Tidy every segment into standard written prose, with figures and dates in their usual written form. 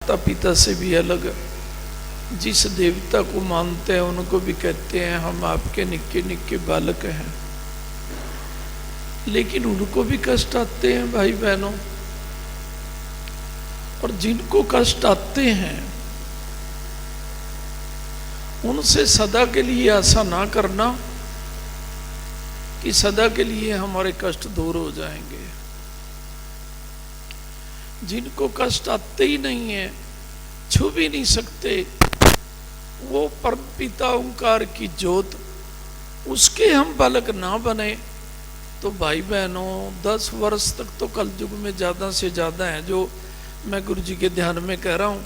माता पिता से भी अलग, जिस देवता को मानते हैं उनको भी कहते हैं हम आपके निक्के निक्के बालक हैं, लेकिन उनको भी कष्ट आते हैं भाई बहनों। और जिनको कष्ट आते हैं उनसे सदा के लिए ऐसा ना करना कि सदा के लिए हमारे कष्ट दूर हो जाएंगे। जिनको कष्ट आते ही नहीं है, छू भी नहीं सकते, वो परम पिता ओंकार की ज्योत, उसके हम बालक ना बने तो भाई बहनों 10 वर्ष तक तो कलयुग में ज़्यादा से ज़्यादा है जो मैं गुरु जी के ध्यान में कह रहा हूँ।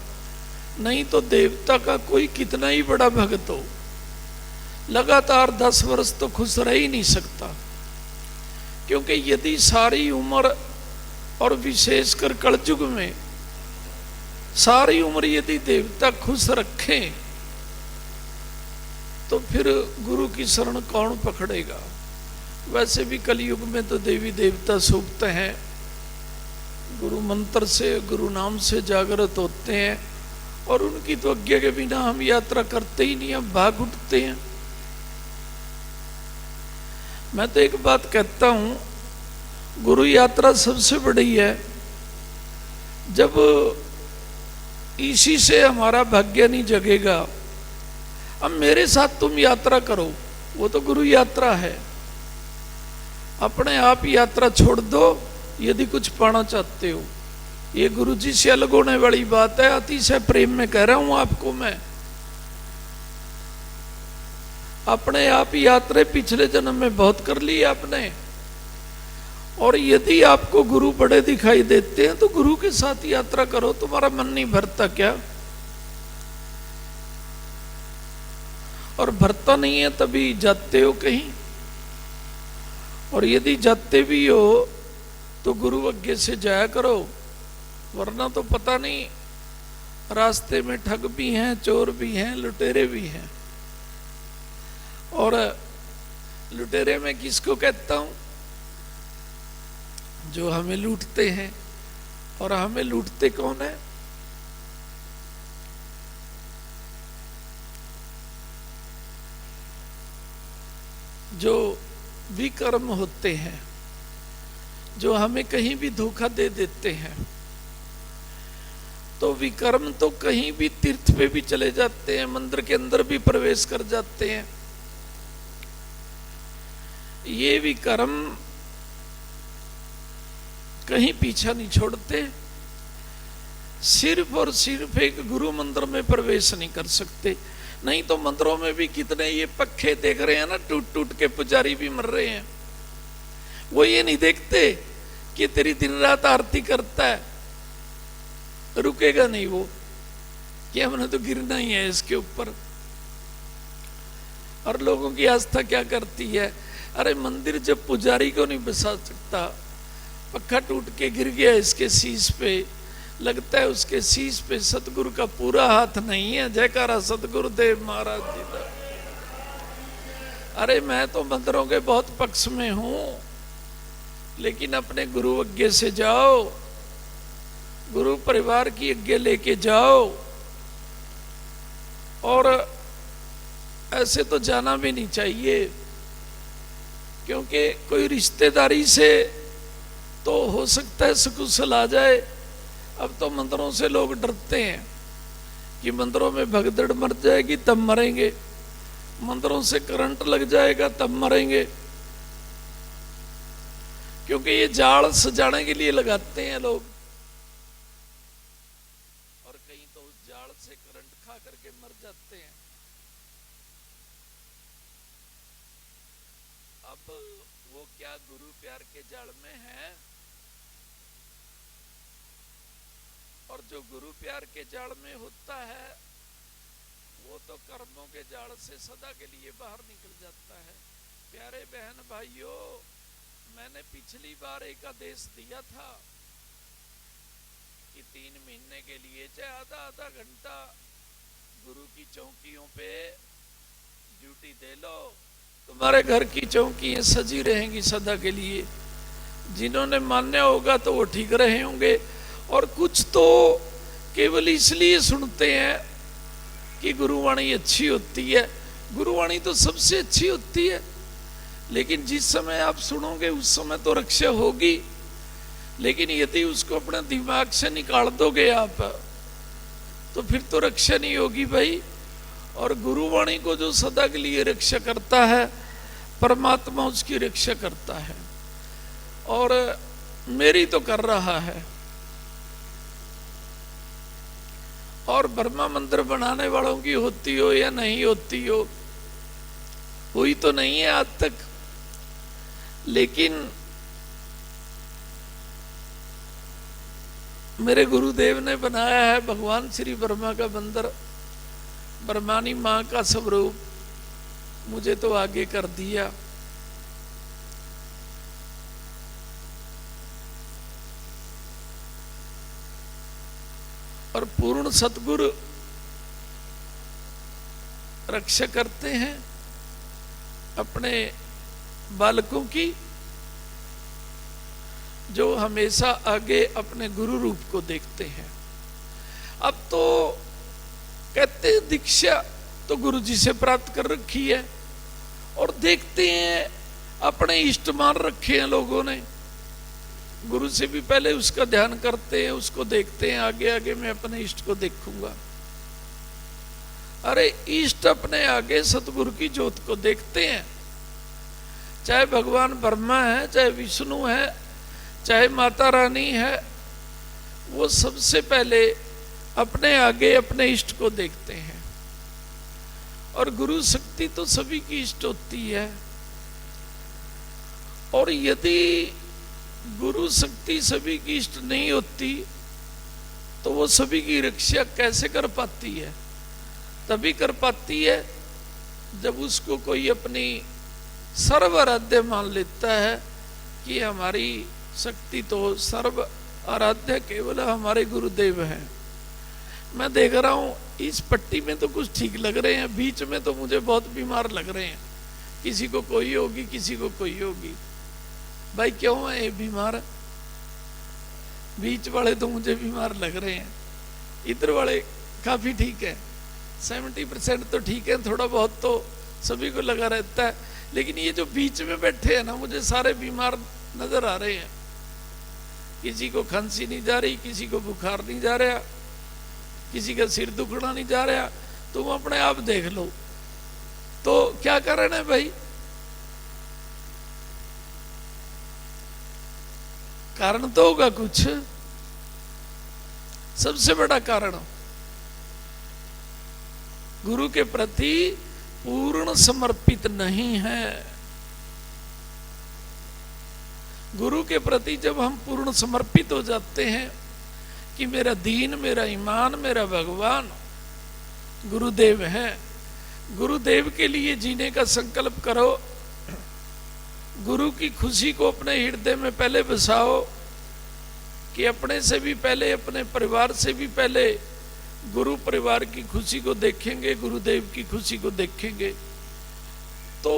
नहीं तो देवता का कोई कितना ही बड़ा भक्त हो, लगातार 10 वर्ष तो खुश रह ही नहीं सकता। क्योंकि यदि सारी उम्र और विशेषकर कलयुग में सारी उम्र यदि देवता खुश रखें तो फिर गुरु की शरण कौन पकड़ेगा। वैसे भी कलयुग में तो देवी देवता सूक्त हैं, गुरु मंत्र से गुरु नाम से जागृत होते हैं और उनकी तो आज्ञा के बिना हम यात्रा करते ही नहीं, हम भाग उठते हैं। मैं तो एक बात कहता हूं, गुरु यात्रा सबसे बड़ी है। जब इसी से हमारा भाग्य नहीं जगेगा, अब मेरे साथ तुम यात्रा करो, वो तो गुरु यात्रा है। अपने आप यात्रा छोड़ दो यदि कुछ पाना चाहते हो। ये गुरु जी से अलग होने वाली बात है, अतिशय प्रेम में कह रहा हूं आपको मैं। अपने आप यात्रा पिछले जन्म में बहुत कर ली आपने, और यदि आपको गुरु बड़े दिखाई देते हैं तो गुरु के साथ यात्रा करो। तुम्हारा मन नहीं भरता क्या? और भरता नहीं है तभी जाते हो कहीं, और यदि जाते भी हो तो गुरु आज्ञा से जाया करो, वरना तो पता नहीं रास्ते में ठग भी हैं, चोर भी हैं, लुटेरे भी हैं। और लुटेरे मैं किसको कहता हूं? जो हमें लूटते हैं। और हमें लूटते कौन है? जो विकर्म होते हैं, जो हमें कहीं भी धोखा दे देते हैं। तो विकर्म तो कहीं भी तीर्थ पे भी चले जाते हैं, मंदिर के अंदर भी प्रवेश कर जाते हैं। ये विकर्म कहीं पीछा नहीं छोड़ते, सिर्फ और सिर्फ एक गुरु मंदिर में प्रवेश नहीं कर सकते। नहीं तो मंदिरों में भी कितने ये पक्खे देख रहे हैं ना, टूट टूट के पुजारी भी मर रहे हैं। वो ये नहीं देखते कि तेरी दिन रात आरती करता है, रुकेगा नहीं वो, कि हमने तो गिरना ही है इसके ऊपर। और लोगों की आस्था क्या करती है? अरे मंदिर जब पुजारी को नहीं बसा सकता, पक्का टूट के गिर गया इसके शीश पे, लगता है उसके शीश पे सतगुरु का पूरा हाथ नहीं है। जयकारा सतगुरु देव महाराज जी का। अरे मैं तो मंदिरों के बहुत पक्ष में हूं, लेकिन अपने गुरु आज्ञा से जाओ, गुरु परिवार की आज्ञा लेके जाओ। और ऐसे तो जाना भी नहीं चाहिए, क्योंकि कोई रिश्तेदारी से तो हो सकता है सकुशल आ जाए। अब तो मंदिरों से लोग डरते हैं कि मंदिरों में भगदड़ मर जाएगी तब मरेंगे, मंदिरों से करंट लग जाएगा तब मरेंगे। क्योंकि ये जाल सजाने के लिए लगाते हैं लोग, और कहीं तो उस जाल से करंट खा करके मर जाते हैं। अब वो क्या गुरु प्यार के जाल में है? और जो गुरु प्यार के जाल में होता है वो तो कर्मों के जाल से सदा के लिए बाहर निकल जाता है। प्यारे बहन भाइयों, मैंने पिछली बार एक आदेश दिया था कि 3 महीने के लिए चाहे आधा आधा घंटा गुरु की चौकियों पे ड्यूटी दे लो, तुम्हारे घर की चौकियां सजी रहेंगी सदा के लिए। जिन्होंने मान्य होगा तो वो ठीक रहे होंगे, और कुछ तो केवल इसलिए सुनते हैं कि गुरुवाणी अच्छी होती है। गुरुवाणी तो सबसे अच्छी होती है, लेकिन जिस समय आप सुनोगे उस समय तो रक्षा होगी, लेकिन यदि उसको अपने दिमाग से निकाल दोगे आप, तो फिर तो रक्षा नहीं होगी भाई। और गुरुवाणी को जो सदा के लिए रक्षा करता है, परमात्मा उसकी रक्षा करता है, और मेरी तो कर रहा है। और ब्रह्मा मंदिर बनाने वालों की होती हो या नहीं होती हो, हुई तो नहीं है आज तक, लेकिन मेरे गुरुदेव ने बनाया है भगवान श्री ब्रह्मा का मंदिर, ब्रह्मानी मां का स्वरूप मुझे तो आगे कर दिया। और पूर्ण सतगुरु रक्षा करते हैं अपने बालकों की, जो हमेशा आगे अपने गुरु रूप को देखते हैं। अब तो कहते हैं दीक्षा तो गुरु जी से प्राप्त कर रखी है, और देखते हैं अपने इष्ट मान रखे हैं लोगों ने, गुरु से भी पहले उसका ध्यान करते हैं, उसको देखते हैं, आगे आगे मैं अपने इष्ट को देखूंगा। अरे इष्ट अपने आगे सतगुरु की ज्योत को देखते हैं, चाहे भगवान ब्रह्मा है, चाहे विष्णु है, चाहे माता रानी है, वो सबसे पहले अपने आगे अपने इष्ट को देखते हैं। और गुरु शक्ति तो सभी की इष्ट होती है, और यदि गुरु शक्ति सभी की इष्ट नहीं होती तो वो सभी की रक्षा कैसे कर पाती है? तभी कर पाती है जब उसको कोई अपनी सर्व आराध्य मान लेता है कि हमारी शक्ति तो सर्व आराध्य केवल हमारे गुरुदेव हैं। मैं देख रहा हूं इस पट्टी में तो कुछ ठीक लग रहे हैं, बीच में तो मुझे बहुत बीमार लग रहे हैं, किसी को कोई होगी, किसी को कोई होगी। भाई क्यों है ये बीमार? बीच वाले तो मुझे बीमार लग रहे हैं, इधर वाले काफी ठीक है, 70% तो ठीक है, थोड़ा बहुत तो सभी को लगा रहता है, लेकिन ये जो बीच में बैठे हैं ना, मुझे सारे बीमार नजर आ रहे हैं। किसी को खांसी नहीं जा रही, किसी को बुखार नहीं जा रहा, किसी का सिर दुखना नहीं जा रहा, तुम अपने आप देख लो। तो क्या कारण है भाई? कारण तो होगा कुछ, सबसे बड़ा कारण गुरु के प्रति पूर्ण समर्पित नहीं है। गुरु के प्रति जब हम पूर्ण समर्पित हो जाते हैं कि मेरा दीन, मेरा ईमान, मेरा भगवान गुरुदेव है, गुरुदेव के लिए जीने का संकल्प करो, गुरु की खुशी को अपने हृदय में पहले बसाओ कि अपने से भी पहले, अपने परिवार से भी पहले गुरु परिवार की खुशी को देखेंगे, गुरुदेव की खुशी को देखेंगे। तो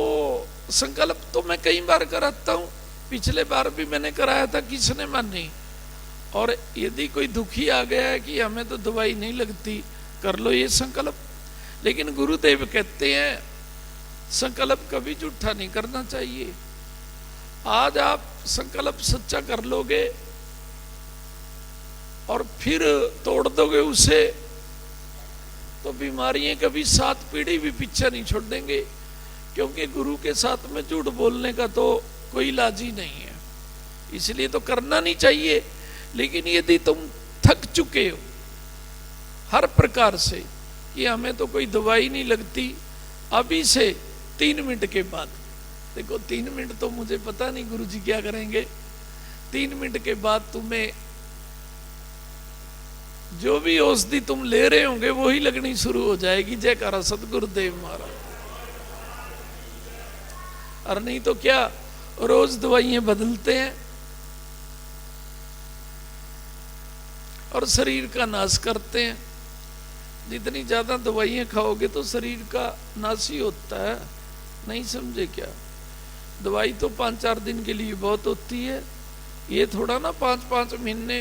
संकल्प तो मैं कई बार कराता हूं, पिछले बार भी मैंने कराया था, किसने मानी। और यदि कोई दुखी आ गया है कि हमें तो दवाई नहीं लगती, कर लो ये संकल्प। लेकिन गुरुदेव कहते हैं संकल्प कभी झूठा नहीं करना चाहिए। आज आप संकल्प सच्चा कर लोगे और फिर तोड़ दोगे उसे, तो बीमारियां कभी 7 पीढ़ी भी पीछे नहीं छोड़ देंगे, क्योंकि गुरु के साथ में झूठ बोलने का तो कोई इलाज ही नहीं है। इसलिए तो करना नहीं चाहिए। लेकिन यदि तुम थक चुके हो हर प्रकार से कि हमें तो कोई दवाई नहीं लगती, अभी से 3 मिनट के बाद, देखो 3 मिनट तो मुझे पता नहीं गुरुजी क्या करेंगे, 3 मिनट के बाद तुम्हें जो भी औषधि तुम ले रहे होंगे वही लगनी शुरू हो जाएगी। जयकारा सतगुरुदेव महाराज। और नहीं तो क्या, रोज दवाइयां बदलते हैं और शरीर का नाश करते हैं। जितनी ज्यादा दवाइयां खाओगे तो शरीर का नाश ही होता है, नहीं समझे क्या? दवाई तो 5-4 दिन के लिए बहुत होती है, ये थोड़ा ना 5-5 महीने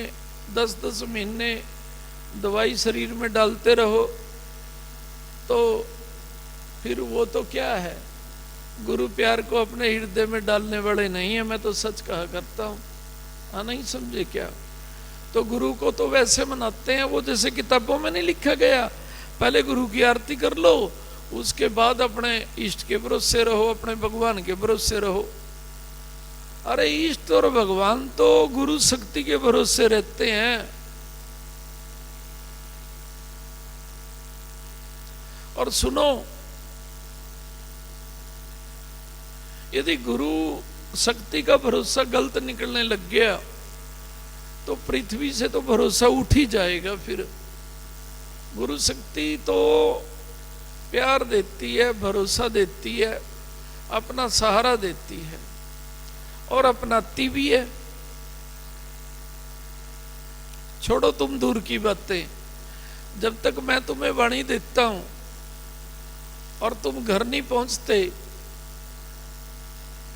10-10 महीने दवाई शरीर में डालते रहो तो फिर वो तो क्या है, गुरु प्यार को अपने हृदय में डालने वाले नहीं है। मैं तो सच कहा करता हूँ, हाँ नहीं समझे क्या? तो गुरु को तो वैसे मनाते हैं वो जैसे किताबों में नहीं लिखा गया, पहले गुरु की आरती कर लो, उसके बाद अपने इष्ट के भरोसे रहो, अपने भगवान के भरोसे रहो। अरे इष्ट और भगवान तो गुरु शक्ति के भरोसे रहते हैं। और सुनो, यदि गुरु शक्ति का भरोसा गलत निकलने लग गया तो पृथ्वी से तो भरोसा उठ ही जाएगा। फिर गुरु शक्ति तो प्यार देती है, भरोसा देती है, अपना सहारा देती है और अपनाती भी है। छोड़ो तुम दूर की बातें, जब तक मैं तुम्हें वाणी देता हूं और तुम घर नहीं पहुंचते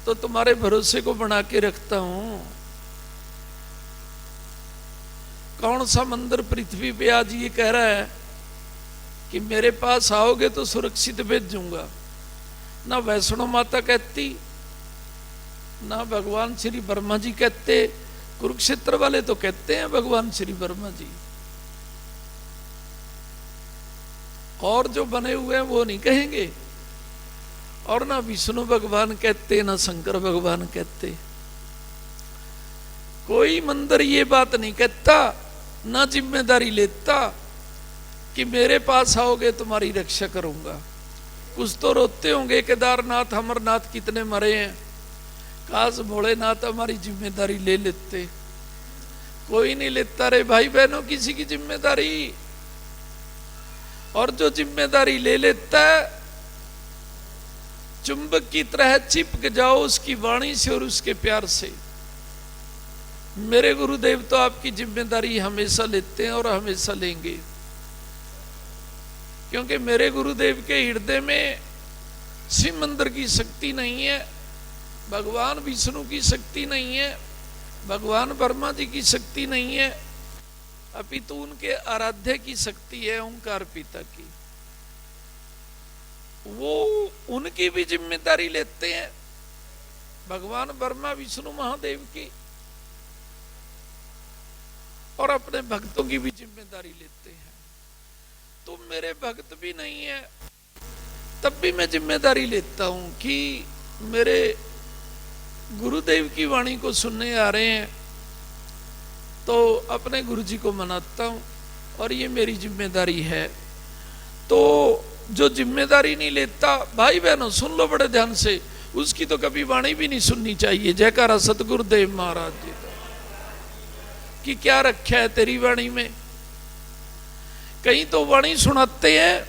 तो तुम्हारे भरोसे को बना के रखता हूं। कौन सा मंदिर पृथ्वी पे आज ये कह रहा है कि मेरे पास आओगे तो सुरक्षित भेजूंगा? ना वैष्णो माता कहती, ना भगवान श्री वर्मा जी कहते। कुरुक्षेत्र वाले तो कहते हैं भगवान श्री वर्मा जी, और जो बने हुए हैं वो नहीं कहेंगे। और ना विष्णु भगवान कहते, ना शंकर भगवान कहते। कोई मंदिर ये बात नहीं कहता, ना जिम्मेदारी लेता कि मेरे पास आओगे तुम्हारी रक्षा करूंगा। कुछ तो रोते होंगे, केदारनाथ अमरनाथ कितने मरे हैं, काश भोलेनाथ हमारी जिम्मेदारी ले लेते। कोई नहीं लेता रे भाई बहनों किसी की जिम्मेदारी। और जो जिम्मेदारी ले लेता है, चुंबक की तरह चिपक जाओ उसकी वाणी से और उसके प्यार से। मेरे गुरुदेव तो आपकी जिम्मेदारी हमेशा लेते हैं और हमेशा लेंगे, क्योंकि मेरे गुरुदेव के हृदय में शिव मंदिर की शक्ति नहीं है, भगवान विष्णु की शक्ति नहीं है, भगवान वर्मा जी की शक्ति नहीं है, अपितु उनके आराध्य की शक्ति है, ओंकार पिता की। वो उनकी भी जिम्मेदारी लेते हैं, भगवान वर्मा विष्णु महादेव की, और अपने भक्तों की भी जिम्मेदारी लेते हैं। तुम मेरे भक्त भी नहीं है, तब भी मैं जिम्मेदारी लेता हूं कि मेरे गुरुदेव की वाणी को सुनने आ रहे हैं तो अपने गुरुजी को मनाता हूं, और ये मेरी जिम्मेदारी है। तो जो जिम्मेदारी नहीं लेता, भाई बहनों सुन लो बड़े ध्यान से, उसकी तो कभी वाणी भी नहीं सुननी चाहिए। जयकारा सतगुरुदेव महाराज जी का कि क्या रखा है तेरी वाणी में। कहीं तो वाणी सुनाते हैं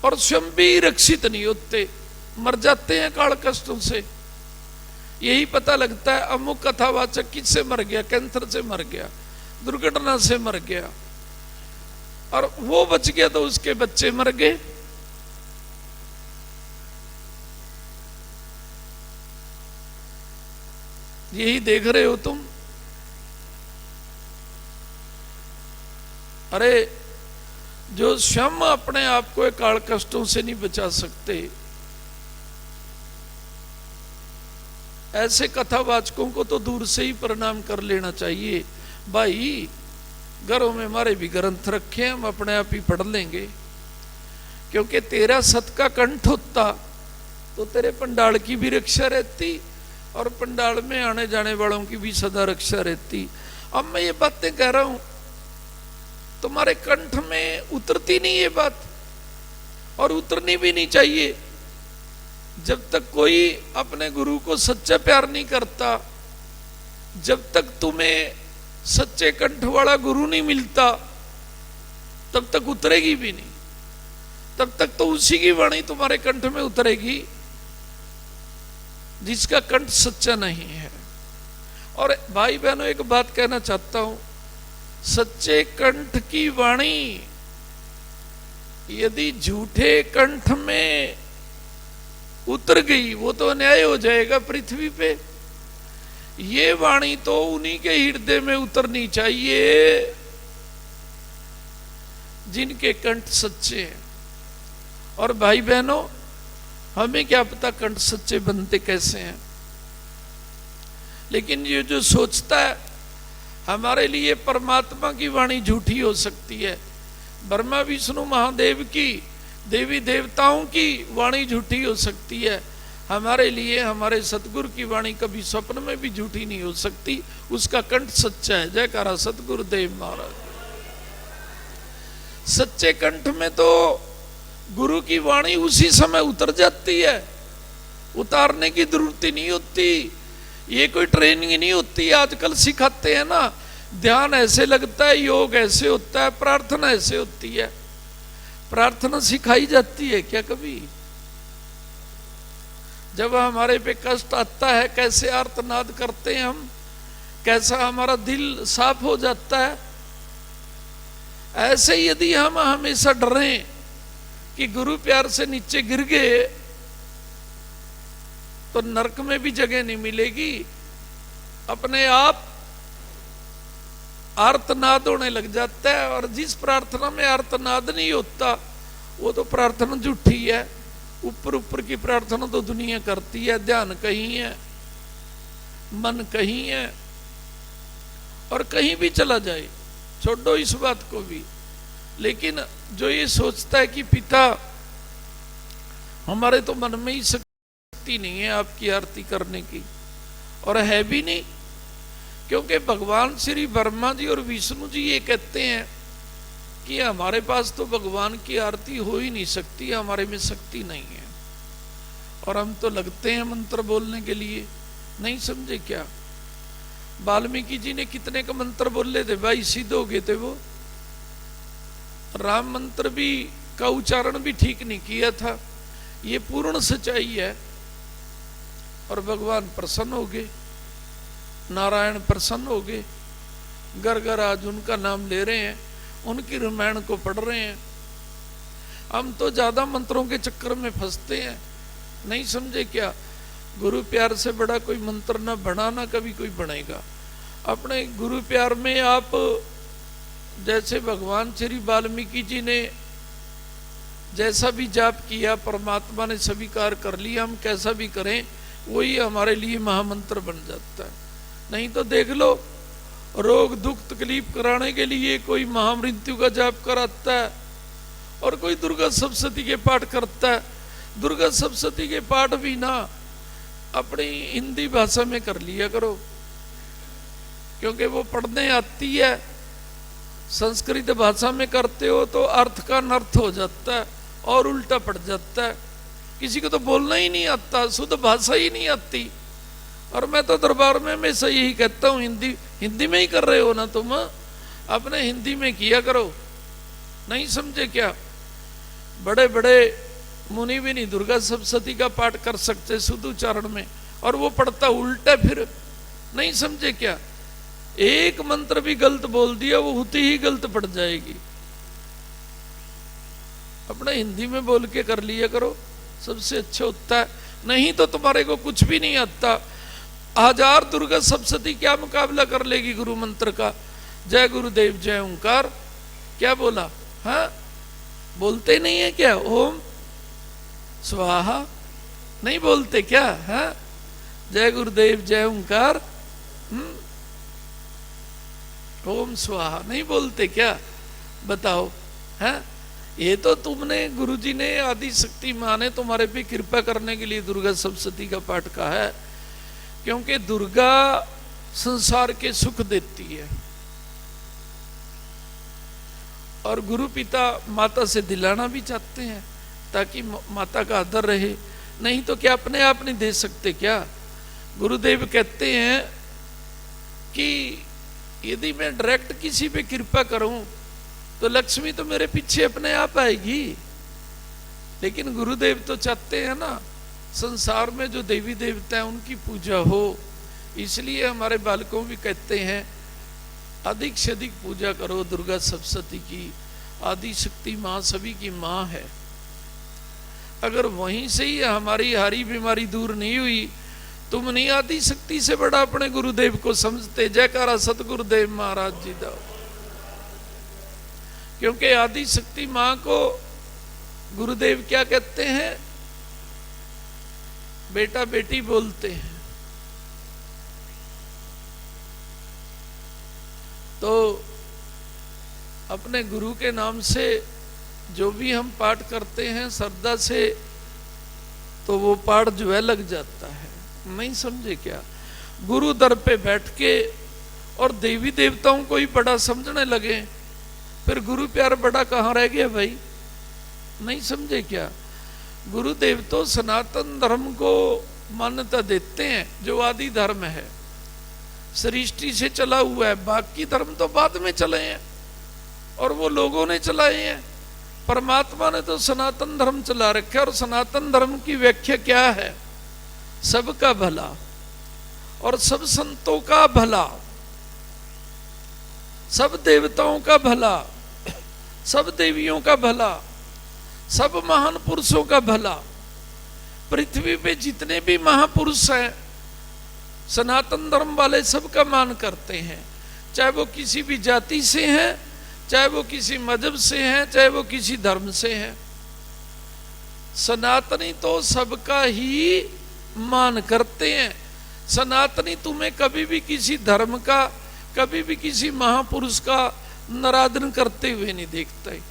और स्वयं भी रक्षित नहीं होते, मर जाते हैं काल कष्टों से। यही पता लगता है अमुक कथावाचक किससे मर गया, कैंसर से मर गया, दुर्घटना से मर गया, और वो बच गया तो उसके बच्चे मर गए। यही देख रहे हो तुम। अरे जो स्वयं अपने आप को काल कष्टों से नहीं बचा सकते, ऐसे कथावाचकों को तो दूर से ही प्रणाम कर लेना चाहिए। भाई घरों में हमारे भी ग्रंथ रखे, हम अपने आप ही पढ़ लेंगे, क्योंकि तेरा सत का कंठ होता तो तेरे पंडाल की भी रक्षा रहती और पंडाल में आने जाने वालों की भी सदा रक्षा रहती। अब मैं ये बातें कह रहा हूं, तुम्हारे कंठ में उतरती नहीं ये बात, और उतरनी भी नहीं चाहिए। जब तक कोई अपने गुरु को सच्चा प्यार नहीं करता, जब तक तुम्हें सच्चे कंठ वाला गुरु नहीं मिलता, तब तक उतरेगी भी नहीं। तब तक तो उसी की वाणी तुम्हारे कंठ में उतरेगी जिसका कंठ सच्चा नहीं है। और भाई बहनों एक बात कहना चाहता हूं, सच्चे कंठ की वाणी यदि झूठे कंठ में उतर गई, वो तो अन्याय हो जाएगा पृथ्वी पे। ये वाणी तो उन्हीं के हृदय में उतरनी चाहिए जिनके कंठ सच्चे हैं। और भाई बहनों, हमें क्या पता कंठ सच्चे बनते कैसे हैं, लेकिन ये जो सोचता है हमारे लिए परमात्मा की वाणी झूठी हो सकती है, ब्रह्मा विष्णु महादेव की, देवी देवताओं की वाणी झूठी हो सकती है, हमारे लिए हमारे सतगुरु की वाणी कभी स्वप्न में भी झूठी नहीं हो सकती। उसका कंठ सच्चा है। जयकारा सतगुरुदेव महाराज। सच्चे कंठ में तो गुरु की वाणी उसी समय उतर जाती है, उतारने की जरूरत ही नहीं होती। ये कोई ट्रेनिंग नहीं होती। आजकल सिखाते हैं ना, ध्यान ऐसे लगता है, योग ऐसे होता है, प्रार्थना ऐसे होती है। प्रार्थना सिखाई जाती है क्या कभी? जब हमारे पे कष्ट आता है कैसे आर्तनाद करते हैं हम, कैसा हमारा दिल साफ हो जाता है। ऐसे यदि हम हमेशा डरें कि गुरु प्यार से नीचे गिर गए तो नरक में भी जगह नहीं मिलेगी। अपने आप आर्तनाद होने लग जाता है, और जिस प्रार्थना में आर्तनाद नहीं होता वो तो प्रार्थना झूठी है। ऊपर ऊपर की प्रार्थना तो दुनिया करती है, ध्यान कहीं है, मन कहीं है, और कहीं भी चला जाए, छोड़ो इस बात को भी। लेकिन जो ये सोचता है कि पिता हमारे तो मन में ही शक्ति नहीं है आपकी आरती करने की, और है भी नहीं, क्योंकि भगवान श्री ब्रह्मा जी और विष्णु जी ये कहते हैं कि हमारे पास तो भगवान की आरती हो ही नहीं सकती, हमारे में शक्ति नहीं है। और हम तो लगते हैं मंत्र बोलने के लिए, नहीं समझे क्या? वाल्मीकि जी ने कितने का मंत्र बोले थे भाई, सिद्ध हो गए थे वो। राम मंत्र भी का उच्चारण भी ठीक नहीं किया था। ये पूर्ण सच्चाई है। और भगवान प्रसन्न हो गए, नारायण प्रसन्न हो गए। घर घर आज उनका नाम ले रहे हैं, उनकी रामायण को पढ़ रहे हैं। हम तो ज्यादा मंत्रों के चक्कर में फंसते हैं, नहीं समझे क्या? गुरु प्यार से बड़ा कोई मंत्र ना बना, ना कभी कोई बनेगा। अपने गुरु प्यार में आप जैसे भगवान श्री वाल्मीकि जी ने जैसा भी जाप किया, परमात्मा ने स्वीकार कर लिया, हम कैसा भी करें वही हमारे लिए महामंत्र बन जाता है। नहीं तो देख लो, रोग दुख तकलीफ कराने के लिए कोई महामृत्यु का जाप कराता है और कोई दुर्गा सप्तशती के पाठ करता है। दुर्गा सप्तशती के पाठ भी ना अपनी हिंदी भाषा में कर लिया करो, क्योंकि वो पढ़ने आती है। संस्कृत भाषा में करते हो तो अर्थ का अनर्थ हो जाता है और उल्टा पड़ जाता है। किसी को तो बोलना ही नहीं आता, शुद्ध भाषा ही नहीं आती। और मैं तो दरबार में हमेशा यही कहता हूँ, हिंदी में ही कर रहे हो ना तुम, अपने हिंदी में किया करो, नहीं समझे क्या? बड़े बड़े मुनि भी नहीं दुर्गा सप्तशती का पाठ कर सकते शुद्ध उच्चारण में, और वो पढ़ता उल्टा, फिर नहीं समझे क्या? एक मंत्र भी गलत बोल दिया वो होती ही गलत पड़ जाएगी। अपना हिंदी में बोल के कर लिया करो, सबसे अच्छा होता है। नहीं तो तुम्हारे को कुछ भी नहीं आता। 1000 दुर्गा सप्तशती क्या मुकाबला कर लेगी गुरु मंत्र का? जय गुरुदेव जय ओंकार क्या बोला? हाँ, बोलते नहीं है क्या? ओम स्वाहा नहीं बोलते क्या? हाँ, जय गुरुदेव जय ओंकार, ओम स्वाहा नहीं बोलते क्या? बताओ। हैं? ये तो तुमने गुरुजी ने आदि शक्ति मां ने तुम्हारे पे कृपा करने के लिए दुर्गा सप्तशती का पाठ कहा है, क्योंकि दुर्गा संसार के सुख देती है और गुरु पिता माता से दिलाना भी चाहते हैं ताकि माता का आदर रहे। नहीं तो क्या अपने आप नहीं दे सकते क्या? गुरुदेव कहते हैं कि यदि मैं डायरेक्ट किसी पे कृपा करूं तो लक्ष्मी तो मेरे पीछे अपने आप आएगी, लेकिन गुरुदेव तो चाहते हैं ना संसार में जो देवी देवता है उनकी पूजा हो। इसलिए हमारे बालकों भी कहते हैं अधिक से अधिक पूजा करो दुर्गा सप्तशती की। आदि शक्ति माँ सभी की माँ है। अगर वहीं से ही हमारी हारी बीमारी दूर नहीं हुई तुम नहीं आदि शक्ति से बड़ा अपने गुरुदेव को समझते। जयकारा सतगुरुदेव महाराज जी दा। क्योंकि आदि शक्ति मां को गुरुदेव क्या कहते हैं? बेटा बेटी बोलते हैं। तो अपने गुरु के नाम से जो भी हम पाठ करते हैं श्रद्धा से, तो वो पाठ जो है लग जाता है। नहीं समझे क्या? गुरु दर पे बैठ के और देवी देवताओं को ही बड़ा समझने लगे, फिर गुरु प्यार बड़ा कहाँ रह गया भाई? नहीं समझे क्या? गुरुदेव तो सनातन धर्म को मान्यता देते हैं, जो आदि धर्म है, सृष्टि से चला हुआ है। बाकी धर्म तो बाद में चले हैं और वो लोगों ने चलाए हैं। परमात्मा ने तो सनातन धर्म चला रखा है। और सनातन धर्म की व्याख्या क्या है? सबका भला और सब संतों का भला, सब देवताओं का भला, सब देवियों का भला, सब महान पुरुषों का भला। पृथ्वी पे जितने भी महापुरुष हैं सनातन धर्म वाले सबका मान करते हैं, चाहे वो किसी भी जाति से हैं, चाहे वो किसी मजहब से हैं, चाहे वो किसी धर्म से हैं। सनातनी तो सबका ही मान करते हैं। सनातनी तुम्हें कभी भी किसी धर्म का, कभी भी किसी महापुरुष का नरादर करते हुए नहीं देखते।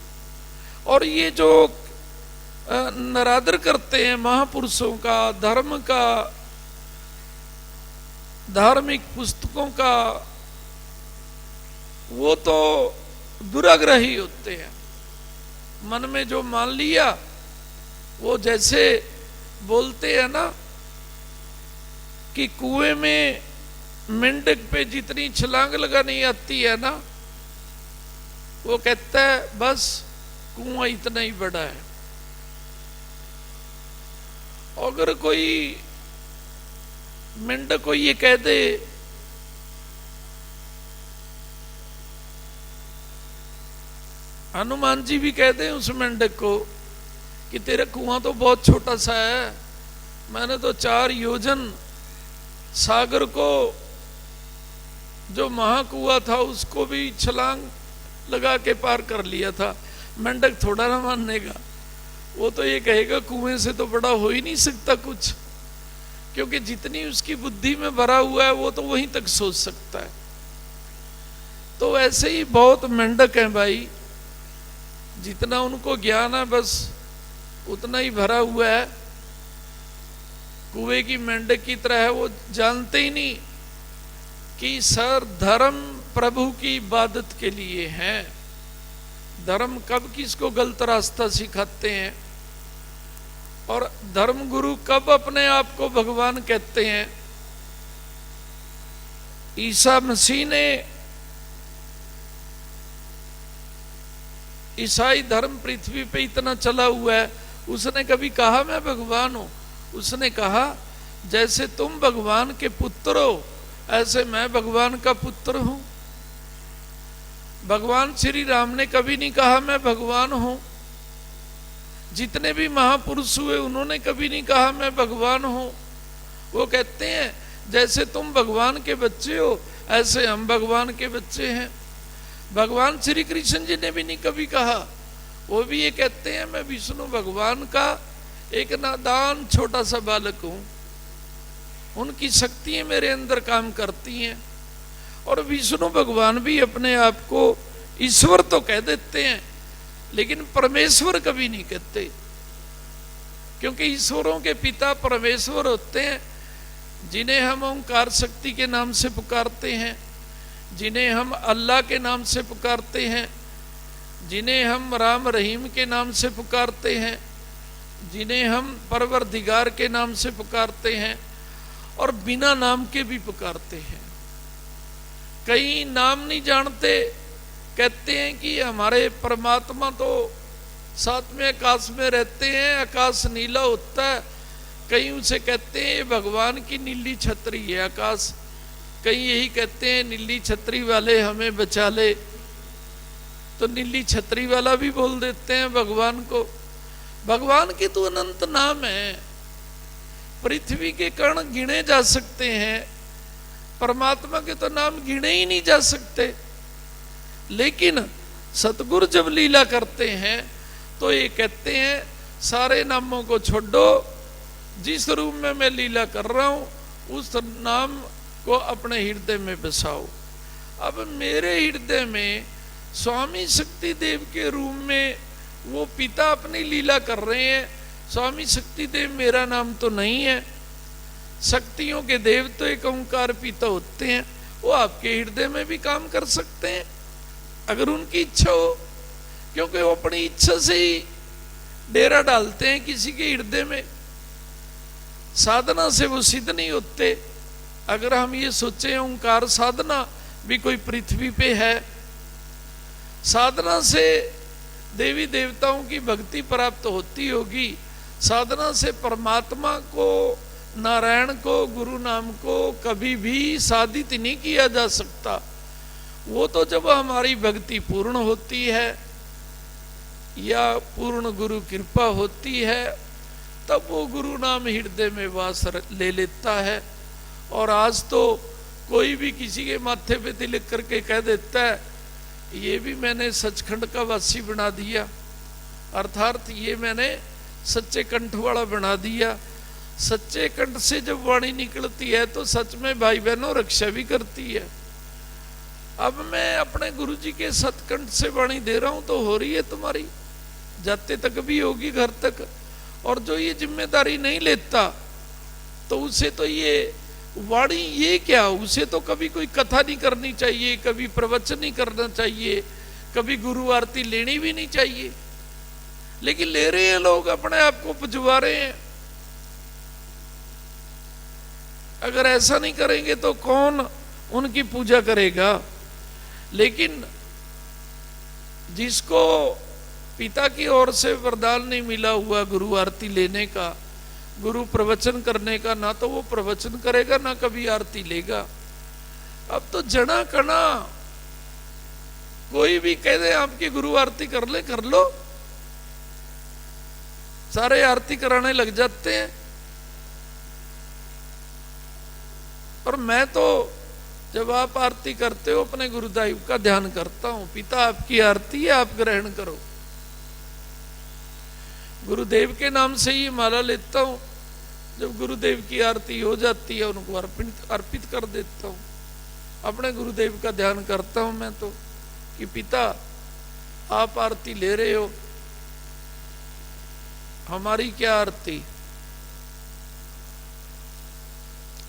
और ये जो नरादर करते हैं महापुरुषों का, धर्म का, धार्मिक पुस्तकों का, वो तो दुराग्रही होते हैं। मन में जो मान लिया, वो जैसे बोलते हैं ना कि कुएं में मेंढक पे जितनी छलांग लगानी आती है ना, वो कहता है बस कुआं इतना ही बड़ा है। अगर कोई मेंढक को ये कह दे हनुमान जी भी कह दें उस मेंढक को कि तेरा कुआं तो बहुत छोटा सा है, मैंने तो 4 योजन सागर को जो महाकुआ था उसको भी छलांग लगा के पार कर लिया था। मेंढक थोड़ा ना मानने का, वो तो ये कहेगा कुएं से तो बड़ा हो ही नहीं सकता कुछ, क्योंकि जितनी उसकी बुद्धि में भरा हुआ है वो तो वहीं तक सोच सकता है। तो ऐसे ही बहुत मेंढक हैं भाई, जितना उनको ज्ञान है बस उतना ही भरा हुआ है। कुएं की मेंढक की तरह है, वो जानते ही नहीं कि सर धर्म प्रभु की इबादत के लिए है। धर्म कब किसको गलत रास्ता सिखाते हैं और धर्म गुरु कब अपने आप को भगवान कहते हैं। ईसा मसीह ने, ईसाई धर्म पृथ्वी पे इतना चला हुआ है, उसने कभी कहा मैं भगवान हूं? उसने कहा जैसे तुम भगवान के पुत्र हो ऐसे मैं भगवान का पुत्र हूं। भगवान श्री राम ने कभी नहीं कहा मैं भगवान हूं। जितने भी महापुरुष हुए उन्होंने कभी नहीं कहा मैं भगवान हूं। वो कहते हैं जैसे तुम भगवान के बच्चे हो ऐसे हम भगवान के बच्चे हैं। भगवान श्री कृष्ण जी ने भी नहीं कभी कहा, वो भी ये कहते हैं मैं विष्णु भगवान का एक नादान छोटा सा बालक हूं, उनकी शक्तियां मेरे अंदर काम करती हैं। और विष्णु भगवान भी अपने आप को ईश्वर तो कह देते हैं, लेकिन परमेश्वर कभी नहीं कहते, क्योंकि ईश्वरों के पिता परमेश्वर होते हैं, जिन्हें हम ओंकार शक्ति के नाम से पुकारते हैं, जिन्हें हम अल्लाह के नाम से पुकारते हैं, जिन्हें हम राम रहीम के नाम से पुकारते हैं, जिन्हें हम परवरदिगार के नाम से पुकारते हैं और बिना नाम के भी पुकारते हैं। कई नाम नहीं जानते, कहते हैं कि हमारे परमात्मा तो सातवें आकाश में रहते हैं, आकाश नीला होता है। कई उसे कहते हैं भगवान की नीली छतरी है आकाश, कई यही कहते हैं नीली छतरी वाले हमें बचा ले, तो नीली छतरी वाला भी बोल देते हैं भगवान को। भगवान की तो अनंत नाम है, पृथ्वी के कण गिने जा सकते हैं, परमात्मा के तो नाम गिने ही नहीं जा सकते। लेकिन सतगुरु जब लीला करते हैं तो ये कहते हैं सारे नामों को छोड़ो, जिस रूप में मैं लीला कर रहा हूं उस नाम को अपने हृदय में बसाओ। अब मेरे हृदय में स्वामी शक्ति देव के रूप में वो पिता अपनी लीला कर रहे हैं। स्वामी शक्ति देव मेरा नाम तो नहीं है, शक्तियों के देव तो एक ओंकार पिता होते हैं, वो आपके हृदय में भी काम कर सकते हैं अगर उनकी इच्छा हो, क्योंकि वो अपनी इच्छा से ही डेरा डालते हैं किसी के हृदय में। साधना से वो सिद्ध नहीं होते। अगर हम ये सोचे ओंकार साधना भी कोई पृथ्वी पे है, साधना से देवी देवताओं की भक्ति प्राप्त होती होगी, साधना से परमात्मा को, नारायण को, गुरु नाम को कभी भी साधित नहीं किया जा सकता। वो तो जब हमारी भक्ति पूर्ण होती है या पूर्ण गुरु कृपा होती है तब वो गुरु नाम हृदय में वास ले लेता है। और आज तो कोई भी किसी के माथे पे तिलक करके कह देता है ये भी मैंने सचखंड का वासी बना दिया, अर्थात ये मैंने सच्चे कंठ वाला बना दिया। सच्चे कंठ से जब वाणी निकलती है तो सच में भाई बहनों रक्षा भी करती है। अब मैं अपने गुरु जी के सतकंठ से वाणी दे रहा हूं तो हो रही है तुम्हारी, जाते तक भी होगी घर तक। और जो ये जिम्मेदारी नहीं लेता तो उसे तो ये वाणी ये क्या, उसे तो कभी कोई कथा नहीं करनी चाहिए, कभी प्रवचन नहीं करना चाहिए, कभी गुरु आरती लेनी भी नहीं चाहिए। लेकिन ले रहे हैं लोग, अपने आप को पुजवा रहे हैं। अगर ऐसा नहीं करेंगे तो कौन उनकी पूजा करेगा। लेकिन जिसको पिता की ओर से वरदान नहीं मिला हुआ गुरु आरती लेने का, गुरु प्रवचन करने का, ना तो वो प्रवचन करेगा ना कभी आरती लेगा। अब तो जना कना कोई भी कह दे आपकी गुरु आरती कर ले, कर लो, सारे आरती कराने लग जाते हैं। और मैं तो जब आप आरती करते हो अपने गुरुदेव का ध्यान करता हूं, पिता आपकी आरती है, आप ग्रहण करो। गुरुदेव के नाम से ही माला लेता हूं। जब गुरुदेव की आरती हो जाती है उनको अर्पित कर देता हूं। अपने गुरुदेव का ध्यान करता हूं मैं तो कि पिता आप आरती ले रहे हो, हमारी क्या आरती,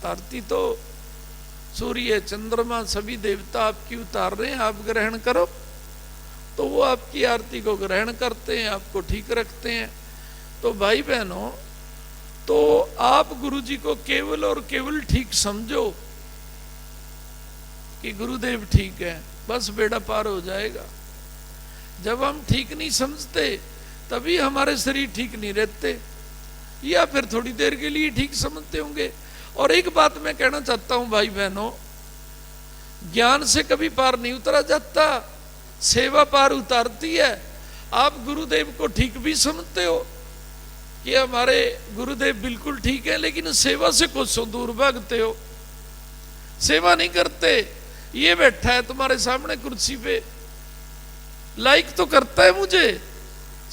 आरती तो सूर्य चंद्रमा सभी देवता आपकी उतार रहे हैं, आप ग्रहण करो। तो वो आपकी आरती को ग्रहण करते हैं, आपको ठीक रखते हैं। तो भाई बहनों, तो आप गुरु जी को केवल और केवल ठीक समझो कि गुरुदेव ठीक है, बस बेड़ा पार हो जाएगा। जब हम ठीक नहीं समझते तभी हमारे शरीर ठीक नहीं रहते, या फिर थोड़ी देर के लिए ठीक समझते होंगे। और एक बात मैं कहना चाहता हूं भाई बहनों, ज्ञान से कभी पार नहीं उतरा जाता, सेवा पार उतारती है। आप गुरुदेव को ठीक भी समझते हो कि हमारे गुरुदेव बिल्कुल ठीक है, लेकिन सेवा से कोसों दूर भागते हो, सेवा नहीं करते। ये बैठा है तुम्हारे सामने कुर्सी पे, लाइक तो करता है मुझे,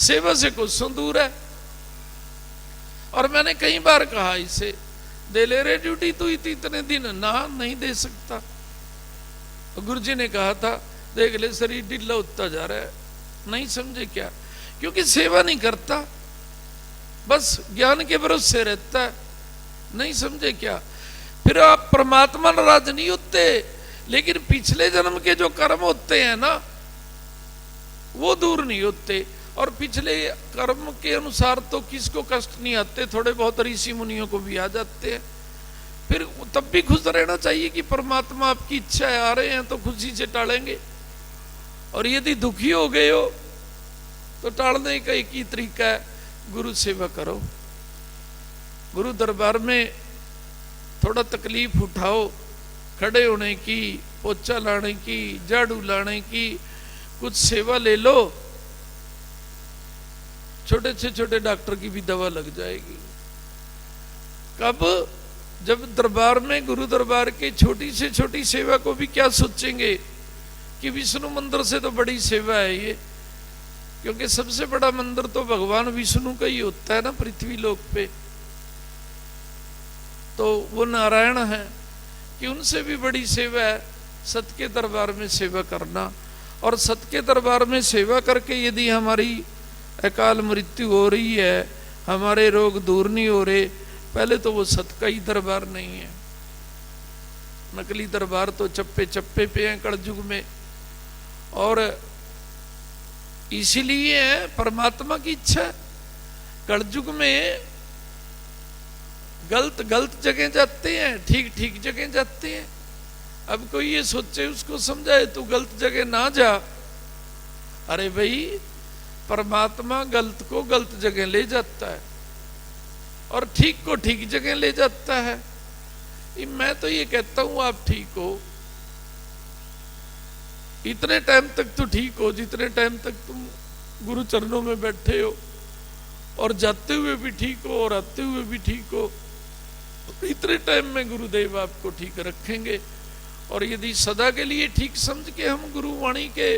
सेवा से कोसों दूर है। और मैंने कई बार कहा इसे, दे ले रे ड्यूटी तू इतने दिन, ना नहीं दे सकता। गुरु जी ने कहा था देख ले शरीर ढीला होता जा रहा है, नहीं समझे क्या, क्योंकि सेवा नहीं करता, बस ज्ञान के भरोसे रहता है, नहीं समझे क्या। फिर आप परमात्मा नाराज नहीं होते, लेकिन पिछले जन्म के जो कर्म होते हैं ना वो दूर नहीं होते। और पिछले कर्म के अनुसार तो किसको कष्ट नहीं आते, थोड़े बहुत ऋषि मुनियों को भी आ जाते हैं। फिर तब भी खुश रहना चाहिए कि परमात्मा आपकी इच्छा है, आ रहे हैं तो खुशी से टालेंगे। और यदि दुखी हो गए हो तो टालने का एक ही तरीका है, गुरु सेवा करो। गुरु दरबार में थोड़ा तकलीफ उठाओ, खड़े होने की, पोछा लाने की, झाड़ू लाने की, कुछ सेवा ले लो, छोटे से छोटे डॉक्टर की भी दवा लग जाएगी। कब? जब दरबार में, गुरु दरबार के छोटी से छोटी सेवा को भी क्या सोचेंगे कि विष्णु मंदिर से तो बड़ी सेवा है ये, क्योंकि सबसे बड़ा मंदिर तो भगवान विष्णु का ही होता है ना पृथ्वी लोक पे, तो वो नारायण है, कि उनसे भी बड़ी सेवा है सत के दरबार में सेवा करना। और सत के दरबार में सेवा करके यदि हमारी अकाल मृत्यु हो रही है, हमारे रोग दूर नहीं हो रहे, पहले तो वो सत का ही दरबार नहीं है। नकली दरबार तो चप्पे चप्पे पे हैं कलयुग में। और इसीलिए परमात्मा की इच्छा, कलयुग में गलत गलत जगह जाते हैं, ठीक ठीक जगह जाते हैं। अब कोई ये सोचे, उसको समझाए तू गलत जगह ना जा। अरे भाई, परमात्मा गलत को गलत जगह ले जाता है और ठीक को ठीक जगह ले जाता है। मैं तो ये कहता हूं आप ठीक हो, इतने टाइम तक तो ठीक हो जितने टाइम तक तुम गुरु चरणों में बैठे हो, और जाते हुए भी ठीक हो और आते हुए भी ठीक हो। इतने टाइम में गुरुदेव आपको ठीक रखेंगे। और यदि सदा के लिए ठीक समझ के हम गुरुवाणी के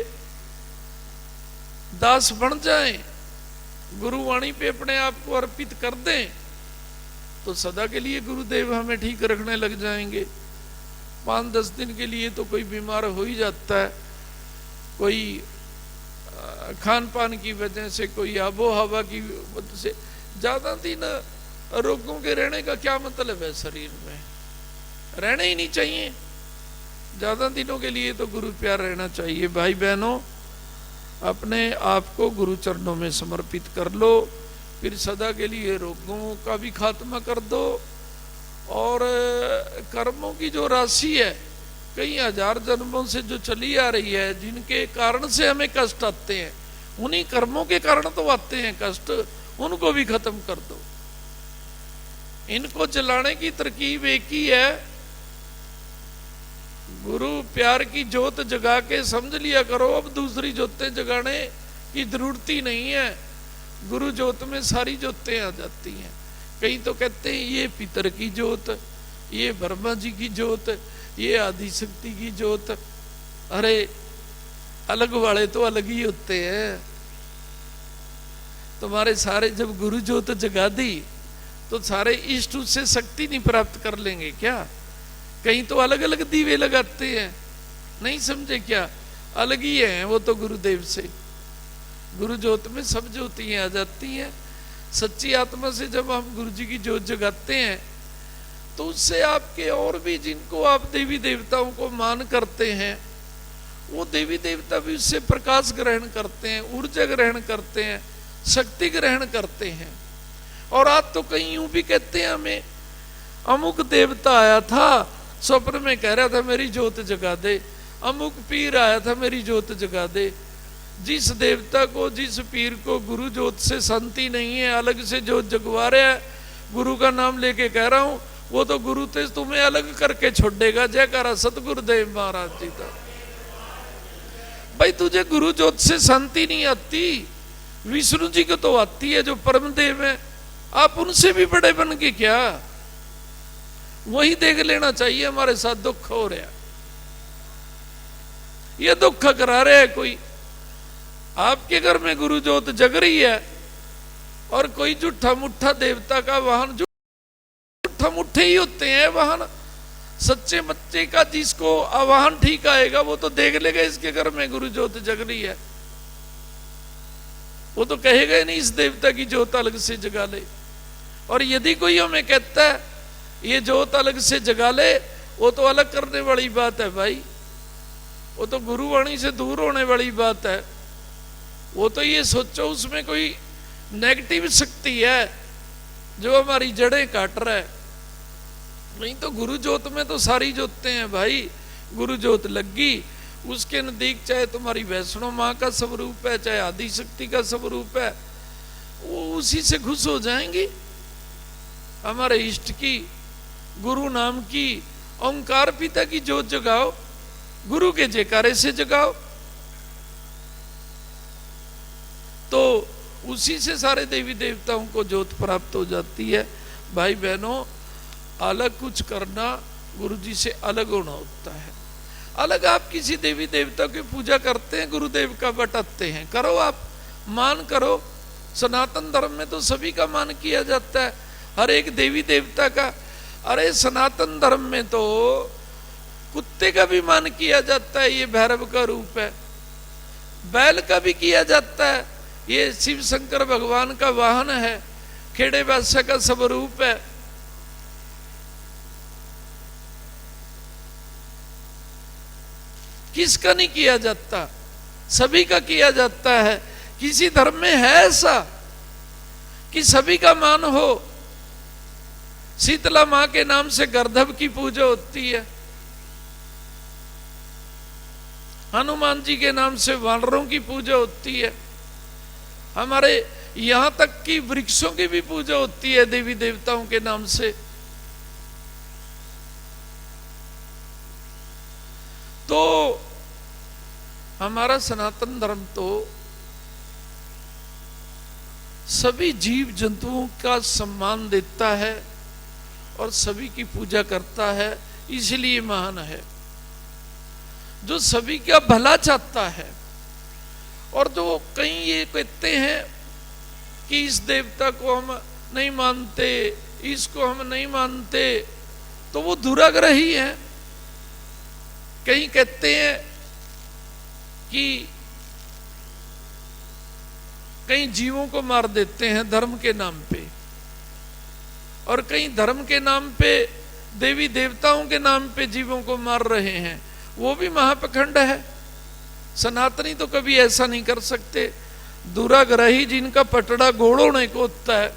दास बन जाएं, गुरुवाणी पे अपने आप को अर्पित कर दें, तो सदा के लिए गुरुदेव हमें ठीक रखने लग जाएंगे। 5-10 दिन के लिए तो कोई बीमार हो ही जाता है, कोई खान पान की वजह से, कोई आबो हवा की वजह से। ज्यादा दिन रोगों के रहने का क्या मतलब है? शरीर में रहना ही नहीं चाहिए। ज्यादा दिनों के लिए तो गुरु प्यार रहना चाहिए। भाई बहनों, अपने आप को गुरु चरणों में समर्पित कर लो, फिर सदा के लिए रोगों का भी खात्मा कर दो। और कर्मों की जो राशि है, कई हजार जन्मों से जो चली आ रही है, जिनके कारण से हमें कष्ट आते हैं, उन्हीं कर्मों के कारण तो आते हैं कष्ट, उनको भी खत्म कर दो। इनको जलाने की तरकीब एक ही है, गुरु प्यार की जोत जगा के समझ लिया करो। अब दूसरी जोतें जगाने की जरूरत ही नहीं है, गुरु जोत में सारी जोतें आ जाती हैं। कई तो कहते हैं ये पितर की जोत, ये ब्रह्मा जी की जोत, ये आदि शक्ति की जोत। अरे अलग वाले तो अलग ही होते हैं। तुम्हारे सारे जब गुरु जोत जगा दी तो सारे इष्ट उससे शक्ति नहीं प्राप्त कर लेंगे क्या? कहीं तो अलग अलग दीवे लगाते हैं, नहीं समझे क्या? अलग ही है वो तो गुरुदेव से। गुरु जोत में सब ज्योतियां आ जाती हैं। सच्ची आत्मा से जब हम गुरु जी की जोत जगाते हैं तो उससे आपके और भी जिनको आप देवी देवताओं को मान करते हैं, वो देवी देवता भी उससे प्रकाश ग्रहण करते हैं, ऊर्जा ग्रहण करते हैं, शक्ति ग्रहण करते हैं। और आज तो कहीं यूं भी कहते हैं, हमें अमुक देवता आया था, स्वप्न में कह रहा था मेरी जोत जगा दे, अमुक पीर आया था मेरी जोत जगा दे। जिस देवता को, जिस पीर को गुरु जोत से शांति नहीं है, अलग से जोत जगवा रहा है, गुरु का नाम लेके कह रहा हूं, वो तो गुरु तेज तुम्हें अलग करके छोड़ेगा। जयकारा सतगुरुदेव महाराज जी का। भाई तुझे गुरु जोत से शांति नहीं आती, विष्णु जी को तो आती है जो परम देव है। आप उनसे भी बड़े बन के क्या? वही देख लेना चाहिए हमारे साथ दुख हो रहा, ये दुख करा रहे है कोई। आपके घर में गुरु जोत जग रही है और कोई झूठा मुठ्ठा देवता का वाहन, झूठा मुठ्ठे ही होते हैं वाहन। सच्चे बच्चे का जिसको आवाहन ठीक आएगा वो तो देख लेगा इसके घर में गुरु जोत जग रही है, वो तो कहेगा नहीं इस देवता की जोत अलग से जगा ले। और यदि कोई हमें कहता है ये जोत अलग से जगा ले, वो तो अलग करने वाली बात है भाई, वो तो गुरुवाणी से दूर होने वाली बात है। वो तो ये सोचो उसमें कोई नेगेटिव शक्ति है जो हमारी जड़ें काट रहा है। नहीं तो गुरु जोत में तो सारी जोतें हैं भाई। गुरु जोत लगी, उसके नजदीक चाहे तुम्हारी वैष्णो माँ का स्वरूप है, चाहे आदि शक्ति का स्वरूप है, वो उसी से खुश हो जाएंगी। हमारे इष्ट की, गुरु नाम की, ओंकार पिता की जोत जगाओ, गुरु के जयकारे से जगाओ, तो उसी से सारे देवी देवताओं को जोत प्राप्त हो जाती है। भाई बहनों, अलग कुछ करना गुरु जी से अलग होना होता है। अलग आप किसी देवी देवता की पूजा करते हैं, गुरुदेव का बटाते हैं, करो, आप मान करो। सनातन धर्म में तो सभी का मान किया जाता है, हर एक देवी देवता का। अरे सनातन धर्म में तो कुत्ते का भी मान किया जाता है, ये भैरव का रूप है। बैल का भी किया जाता है, ये शिव शंकर भगवान का वाहन है, खेड़े बादशाह का स्वरूप है। किसका नहीं किया जाता? सभी का किया जाता है। किसी धर्म में है ऐसा कि सभी का मान हो? शीतला मां के नाम से गर्दभ की पूजा होती है, हनुमान जी के नाम से वानरों की पूजा होती है, हमारे यहां तक कि वृक्षों की भी पूजा होती है देवी देवताओं के नाम से। तो हमारा सनातन धर्म तो सभी जीव जंतुओं का सम्मान देता है और सभी की पूजा करता है, इसलिए महान है। जो सभी का भला चाहता है। और जो कहीं ये कहते हैं कि इस देवता को हम नहीं मानते, इसको हम नहीं मानते, तो वो दुराग्रही है। कहीं कहते हैं कि कई जीवों को मार देते हैं धर्म के नाम पे, और कई धर्म के नाम पे, देवी देवताओं के नाम पे जीवों को मार रहे हैं, वो भी महापखंड है। सनातनी तो कभी ऐसा नहीं कर सकते। दुराग्रही जिनका पटड़ा गोड़ोने को होता है,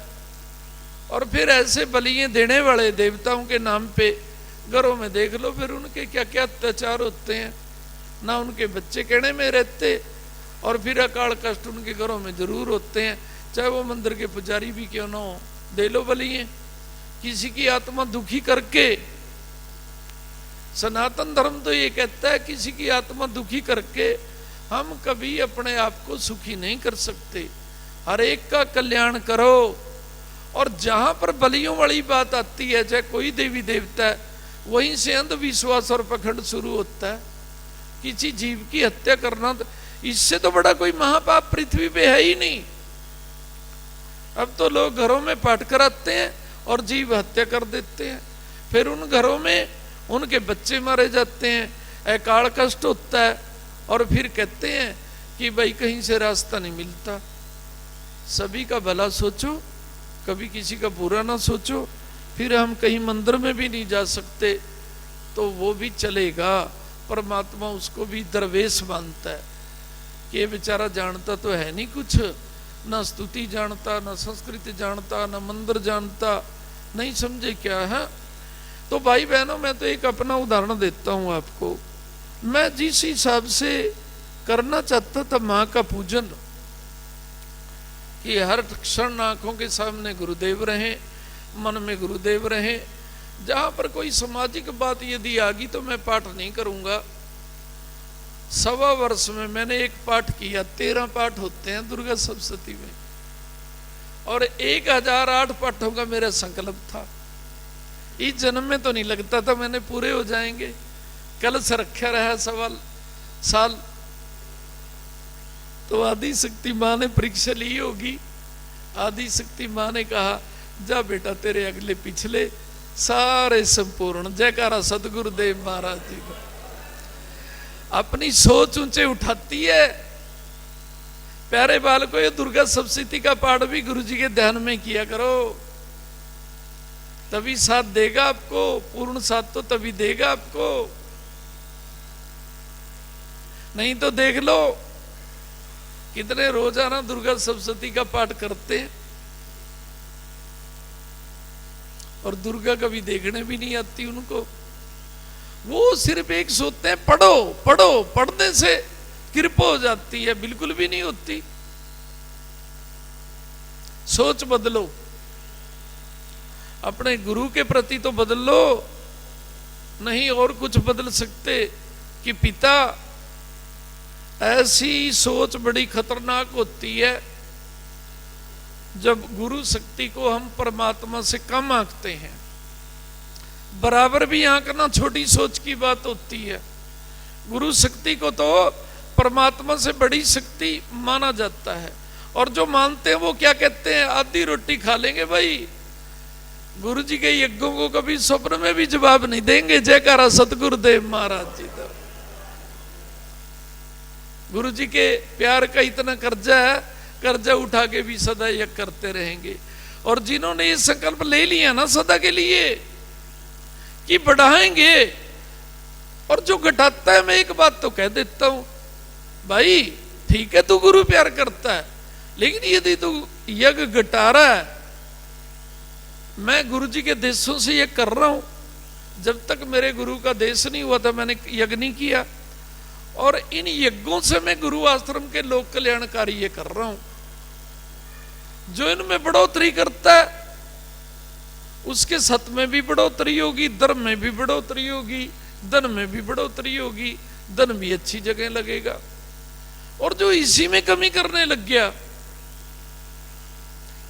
और फिर ऐसे बलियां देने वाले देवताओं के नाम पे घरों में देख लो फिर उनके क्या क्या अत्याचार होते हैं। ना उनके बच्चे कहने में रहते, और फिर अकाल कष्ट उनके घरों में जरूर होते हैं, चाहे वो मंदिर के पुजारी भी क्यों ना हो। दे लो बलिए किसी की आत्मा दुखी करके। सनातन धर्म तो ये कहता है किसी की आत्मा दुखी करके हम कभी अपने आप को सुखी नहीं कर सकते। हर एक का कल्याण करो। और जहां पर बलियों वाली बात आती है, चाहे कोई देवी देवता है, वहीं से अंधविश्वास और पखंड शुरू होता है। किसी जीव की हत्या करना, तो इससे तो बड़ा कोई महापाप पृथ्वी पे है ही नहीं। अब तो लोग घरों में पाठ कराते हैं और जीव हत्या कर देते हैं, फिर उन घरों में उनके बच्चे मारे जाते हैं, अकाल कष्ट होता है, और फिर कहते हैं कि भाई कहीं से रास्ता नहीं मिलता। सभी का भला सोचो, कभी किसी का बुरा ना सोचो। फिर हम कहीं मंदिर में भी नहीं जा सकते तो वो भी चलेगा। परमात्मा उसको भी दरवेश मानता है कि ये बेचारा जानता तो है नहीं कुछ, ना स्तुति जानता, ना संस्कृति जानता, ना मंदिर जानता, नहीं समझे क्या है। तो भाई बहनों, मैं तो एक अपना उदाहरण देता हूं आपको। मैं जिस हिसाब से करना चाहता था माँ का पूजन, कि हर क्षण आंखों के सामने गुरुदेव रहे, मन में गुरुदेव रहे। जहां पर कोई सामाजिक बात यदि आ गई तो मैं पाठ नहीं करूंगा। 1.25 वर्ष में मैंने एक पाठ किया, 13 पाठ होते हैं दुर्गा सप्तशती में, और 1008 पाठों का मेरा संकल्प था। इस जन्म में तो नहीं लगता था मैंने पूरे हो जाएंगे। कल से रखा रहा 1.25 साल, तो आदि शक्ति मां ने परीक्षा ली होगी। आदि शक्ति मां ने कहा, जा बेटा तेरे अगले पिछले सारे संपूर्ण। जयकारा सतगुरुदेव महाराज जी का। अपनी सोच ऊंचे उठाती है। प्यारे बालकों, ये दुर्गा सप्तशती का पाठ भी गुरु जी के ध्यान में किया करो, तभी साथ देगा आपको। पूर्ण साथ तो तभी देगा आपको, नहीं तो देख लो कितने रोजाना दुर्गा सप्तशती का पाठ करते हैं और दुर्गा कभी देखने भी नहीं आती उनको। वो सिर्फ एक सोचते हैं पढ़ो पढ़ो, पढ़ने से कृपा हो जाती है, बिल्कुल भी नहीं होती। सोच बदलो, अपने गुरु के प्रति तो बदल लो, नहीं और कुछ बदल सकते। कि पिता, ऐसी सोच बड़ी खतरनाक होती है जब गुरु शक्ति को हम परमात्मा से कम आंकते हैं। बराबर भी आंकना छोटी सोच की बात होती है। गुरु शक्ति को तो परमात्मा से बड़ी शक्ति माना जाता है, और जो मानते हैं वो क्या कहते हैं, आधी रोटी खा लेंगे भाई, गुरु जी के यज्ञों को कभी स्वप्न में भी जवाब नहीं देंगे। जयकारा सतगुरुदेव महाराज जी का। गुरु जी के प्यार का इतना कर्जा है, कर्जा उठा के भी सदा यज्ञ करते रहेंगे। और जिन्होंने ये संकल्प ले लिया ना सदा के लिए कि बढ़ाएंगे, और जो घटाता है, मैं एक बात तो कह देता हूं भाई, ठीक है तू गुरु प्यार करता है, लेकिन यदि तू यज्ञ घटा रहा है, मैं गुरु जी के देशों से यज्ञ कर रहा हूं, जब तक मेरे गुरु का देश नहीं हुआ था मैंने यज्ञ नहीं किया, और इन यज्ञों से मैं गुरु आश्रम के लोक कल्याणकारी ये कर रहा हूं। जो इनमें बढ़ोतरी करता है उसके सत में भी बढ़ोतरी होगी, धर्म में भी बढ़ोतरी होगी, धन में भी बढ़ोतरी होगी, धन भी अच्छी जगह लगेगा। और जो इसी में कमी करने लग गया,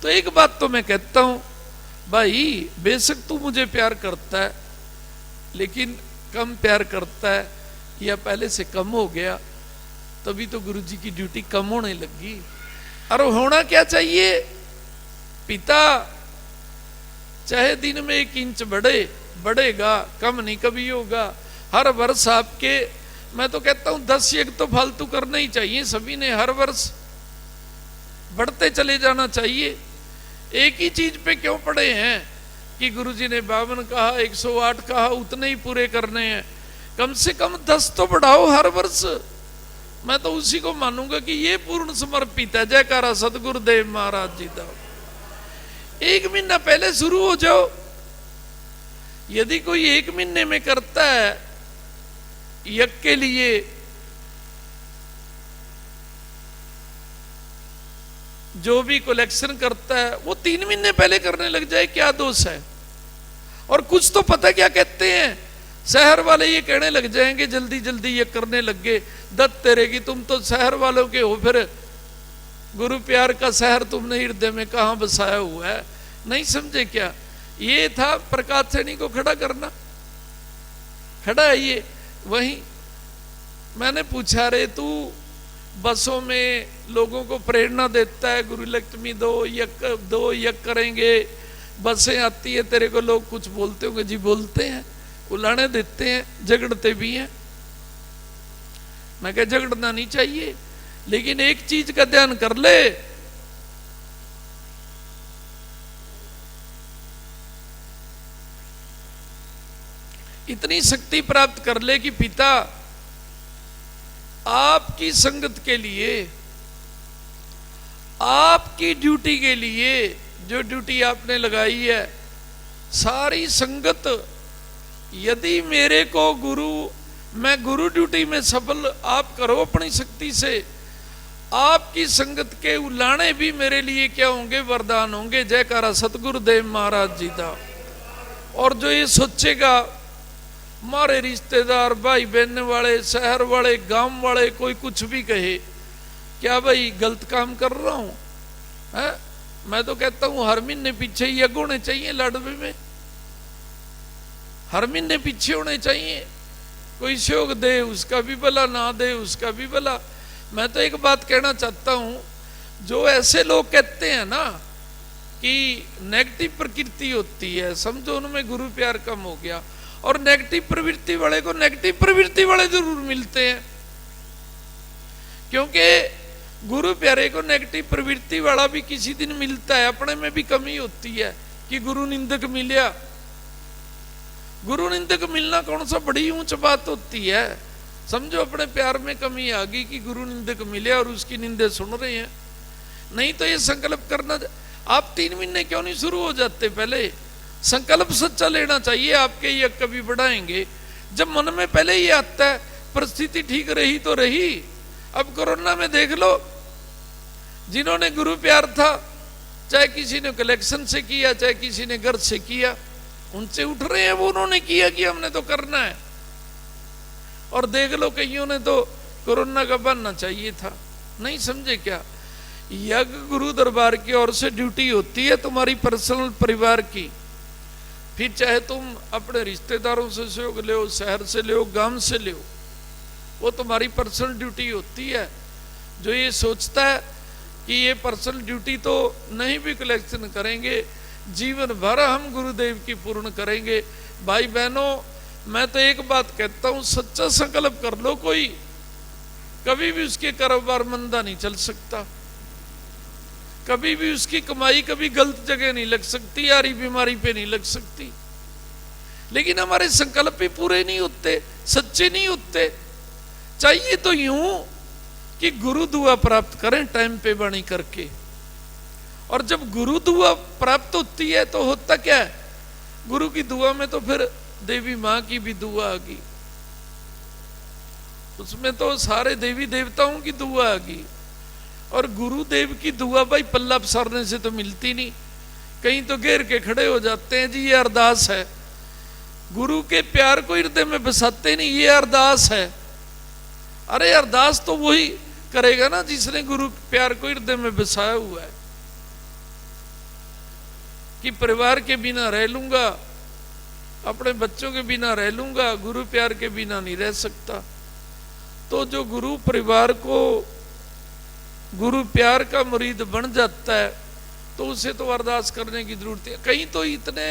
तो एक बात तो मैं कहता हूं भाई, बेशक तू मुझे प्यार करता है, लेकिन कम प्यार करता है या पहले से कम हो गया, तभी तो गुरु जी की ड्यूटी कम होने लगी। और होना क्या चाहिए, पिता चाहे दिन में 1 इंच बढ़ेगा, कम नहीं कभी होगा। हर वर्ष आपके, मैं तो कहता हूं 10 यज्ञ तो फालतू करना ही चाहिए सभी ने, हर वर्ष बढ़ते चले जाना चाहिए। एक ही चीज पे क्यों पड़े हैं कि गुरुजी ने 52 कहा, 108 कहा, उतने ही पूरे करने हैं। कम से कम 10 तो बढ़ाओ हर वर्ष। मैं तो उसी को मानूंगा कि ये पूर्ण समर्पित है। जयकारा सतगुरुदेव महाराज जी का। 1 महीना पहले शुरू हो जाओ। यदि कोई 1 महीने में करता है यज्ञ के लिए, जो भी कलेक्शन करता है वो 3 महीने पहले करने लग जाए, क्या दोष है। और कुछ तो पता क्या कहते हैं, शहर वाले ये कहने लग जाएंगे जल्दी जल्दी ये करने लग गए, दत्त तेरे की, तुम तो शहर वालों के हो, फिर गुरु प्यार का शहर तुमने हृदय में कहां बसाया हुआ है। नहीं समझे क्या, ये था प्रकाश सैनी को खड़ा करना। खड़ा है ये वहीं। मैंने पूछा, रे तू बसों में लोगों को प्रेरणा देता है, गुरु लक्ष्मी दो यज्ञ करेंगे, बसें आती है, तेरे को लोग कुछ बोलते होंगे। जी बोलते हैं, उलाने देते हैं, झगड़ते भी हैं। मैं कह झगड़ना नहीं चाहिए, लेकिन एक चीज का ध्यान कर ले, इतनी शक्ति प्राप्त कर ले कि पिता आपकी संगत के लिए, आपकी ड्यूटी के लिए, जो ड्यूटी आपने लगाई है, सारी संगत, यदि मेरे को गुरु, मैं गुरु ड्यूटी में सफल आप करो अपनी शक्ति से, आपकी संगत के उलाने भी मेरे लिए क्या होंगे, वरदान होंगे। जयकारा सतगुरुदेव महाराज जी का। और जो ये सोचेगा हमारे रिश्तेदार, भाई बहन वाले, शहर वाले, गांव वाले, कोई कुछ भी कहे, क्या भाई गलत काम कर रहा हूं है? मैं तो कहता हूं हर महीने पीछे यज्ञ होने चाहिए लाडवे में, हर महीने पीछे होने चाहिए। कोई सहयोग दे उसका भी भला, ना दे उसका भी भला। मैं तो एक बात कहना चाहता हूं, जो ऐसे लोग कहते हैं ना कि नेगेटिव प्रकृति होती है, समझो उनमें गुरु प्यार कम हो गया, और नेगेटिव प्रवृत्ति वाले को नेगेटिव प्रवृत्ति वाले जरूर मिलते हैं, क्योंकि गुरु प्यारे को नेगेटिव प्रवृत्ति वाला भी किसी दिन मिलता है। अपने में भी कमी होती है कि गुरु निंदक मिला। गुरु निंदक मिलना कौन सा बड़ी ऊंच बात होती है। समझो अपने प्यार में कमी आ गई कि गुरु निंदक मिले और उसकी निंदे सुन रहे हैं। नहीं तो ये संकल्प करना, आप 3 महीने क्यों नहीं शुरू हो जाते, पहले संकल्प सच्चा लेना चाहिए। आपके ये कभी बढ़ाएंगे जब मन में पहले ही आता है, परिस्थिति ठीक रही तो रही। अब कोरोना में देख लो, जिन्होंने गुरु प्यार था, चाहे किसी ने कलेक्शन से किया, चाहे किसी ने घर से किया, उनसे उठ रहे हैं वो, उन्होंने किया कि हमने तो करना है। और देख लो कईयों ने तो कोरोना का बनना चाहिए था। नहीं समझे क्या, यज्ञ गुरु दरबार की ओर से ड्यूटी होती है तुम्हारी पर्सनल परिवार की। फिर चाहे तुम अपने रिश्तेदारों से सहयोग ले, शहर से ले, गांव से ले, वो तुम्हारी पर्सनल ड्यूटी होती है। जो ये सोचता है कि ये पर्सनल ड्यूटी तो नहीं भी कलेक्शन करेंगे, जीवन भर हम गुरुदेव की पूर्ण करेंगे। भाई बहनों, मैं तो एक बात कहता हूं, सच्चा संकल्प कर लो कोई, कभी भी उसके कारोबार मंदा नहीं चल सकता, कभी भी उसकी कमाई कभी गलत जगह नहीं लग सकती, यारी बीमारी पे नहीं लग सकती। लेकिन हमारे संकल्प भी पूरे नहीं होते, सच्चे नहीं होते। चाहिए तो यूं कि गुरु दुआ प्राप्त करें टाइम पे वाणी करके, और जब गुरु दुआ प्राप्त होती है तो होता क्या है, गुरु की दुआ में तो फिर देवी मां की भी दुआ आ गई, उसमें तो सारे देवी देवताओं की दुआ आ गई। और गुरुदेव की दुआ भाई पल्ला पसारने से तो मिलती नहीं, कहीं तो घेर के खड़े हो जाते हैं, जी ये अरदास है। गुरु के प्यार को हृदय में बसाते नहीं, ये अरदास है। अरे अरदास तो वही करेगा ना जिसने गुरु प्यार को हृदय में बसाया हुआ है। कि परिवार के बिना रह लूंगा, अपने बच्चों के बिना रह लूंगा, गुरु प्यार के बिना नहीं रह सकता। तो जो गुरु परिवार को गुरु प्यार का मुरीद बन जाता है तो उसे तो अरदास करने की जरूरत है। कहीं तो इतने,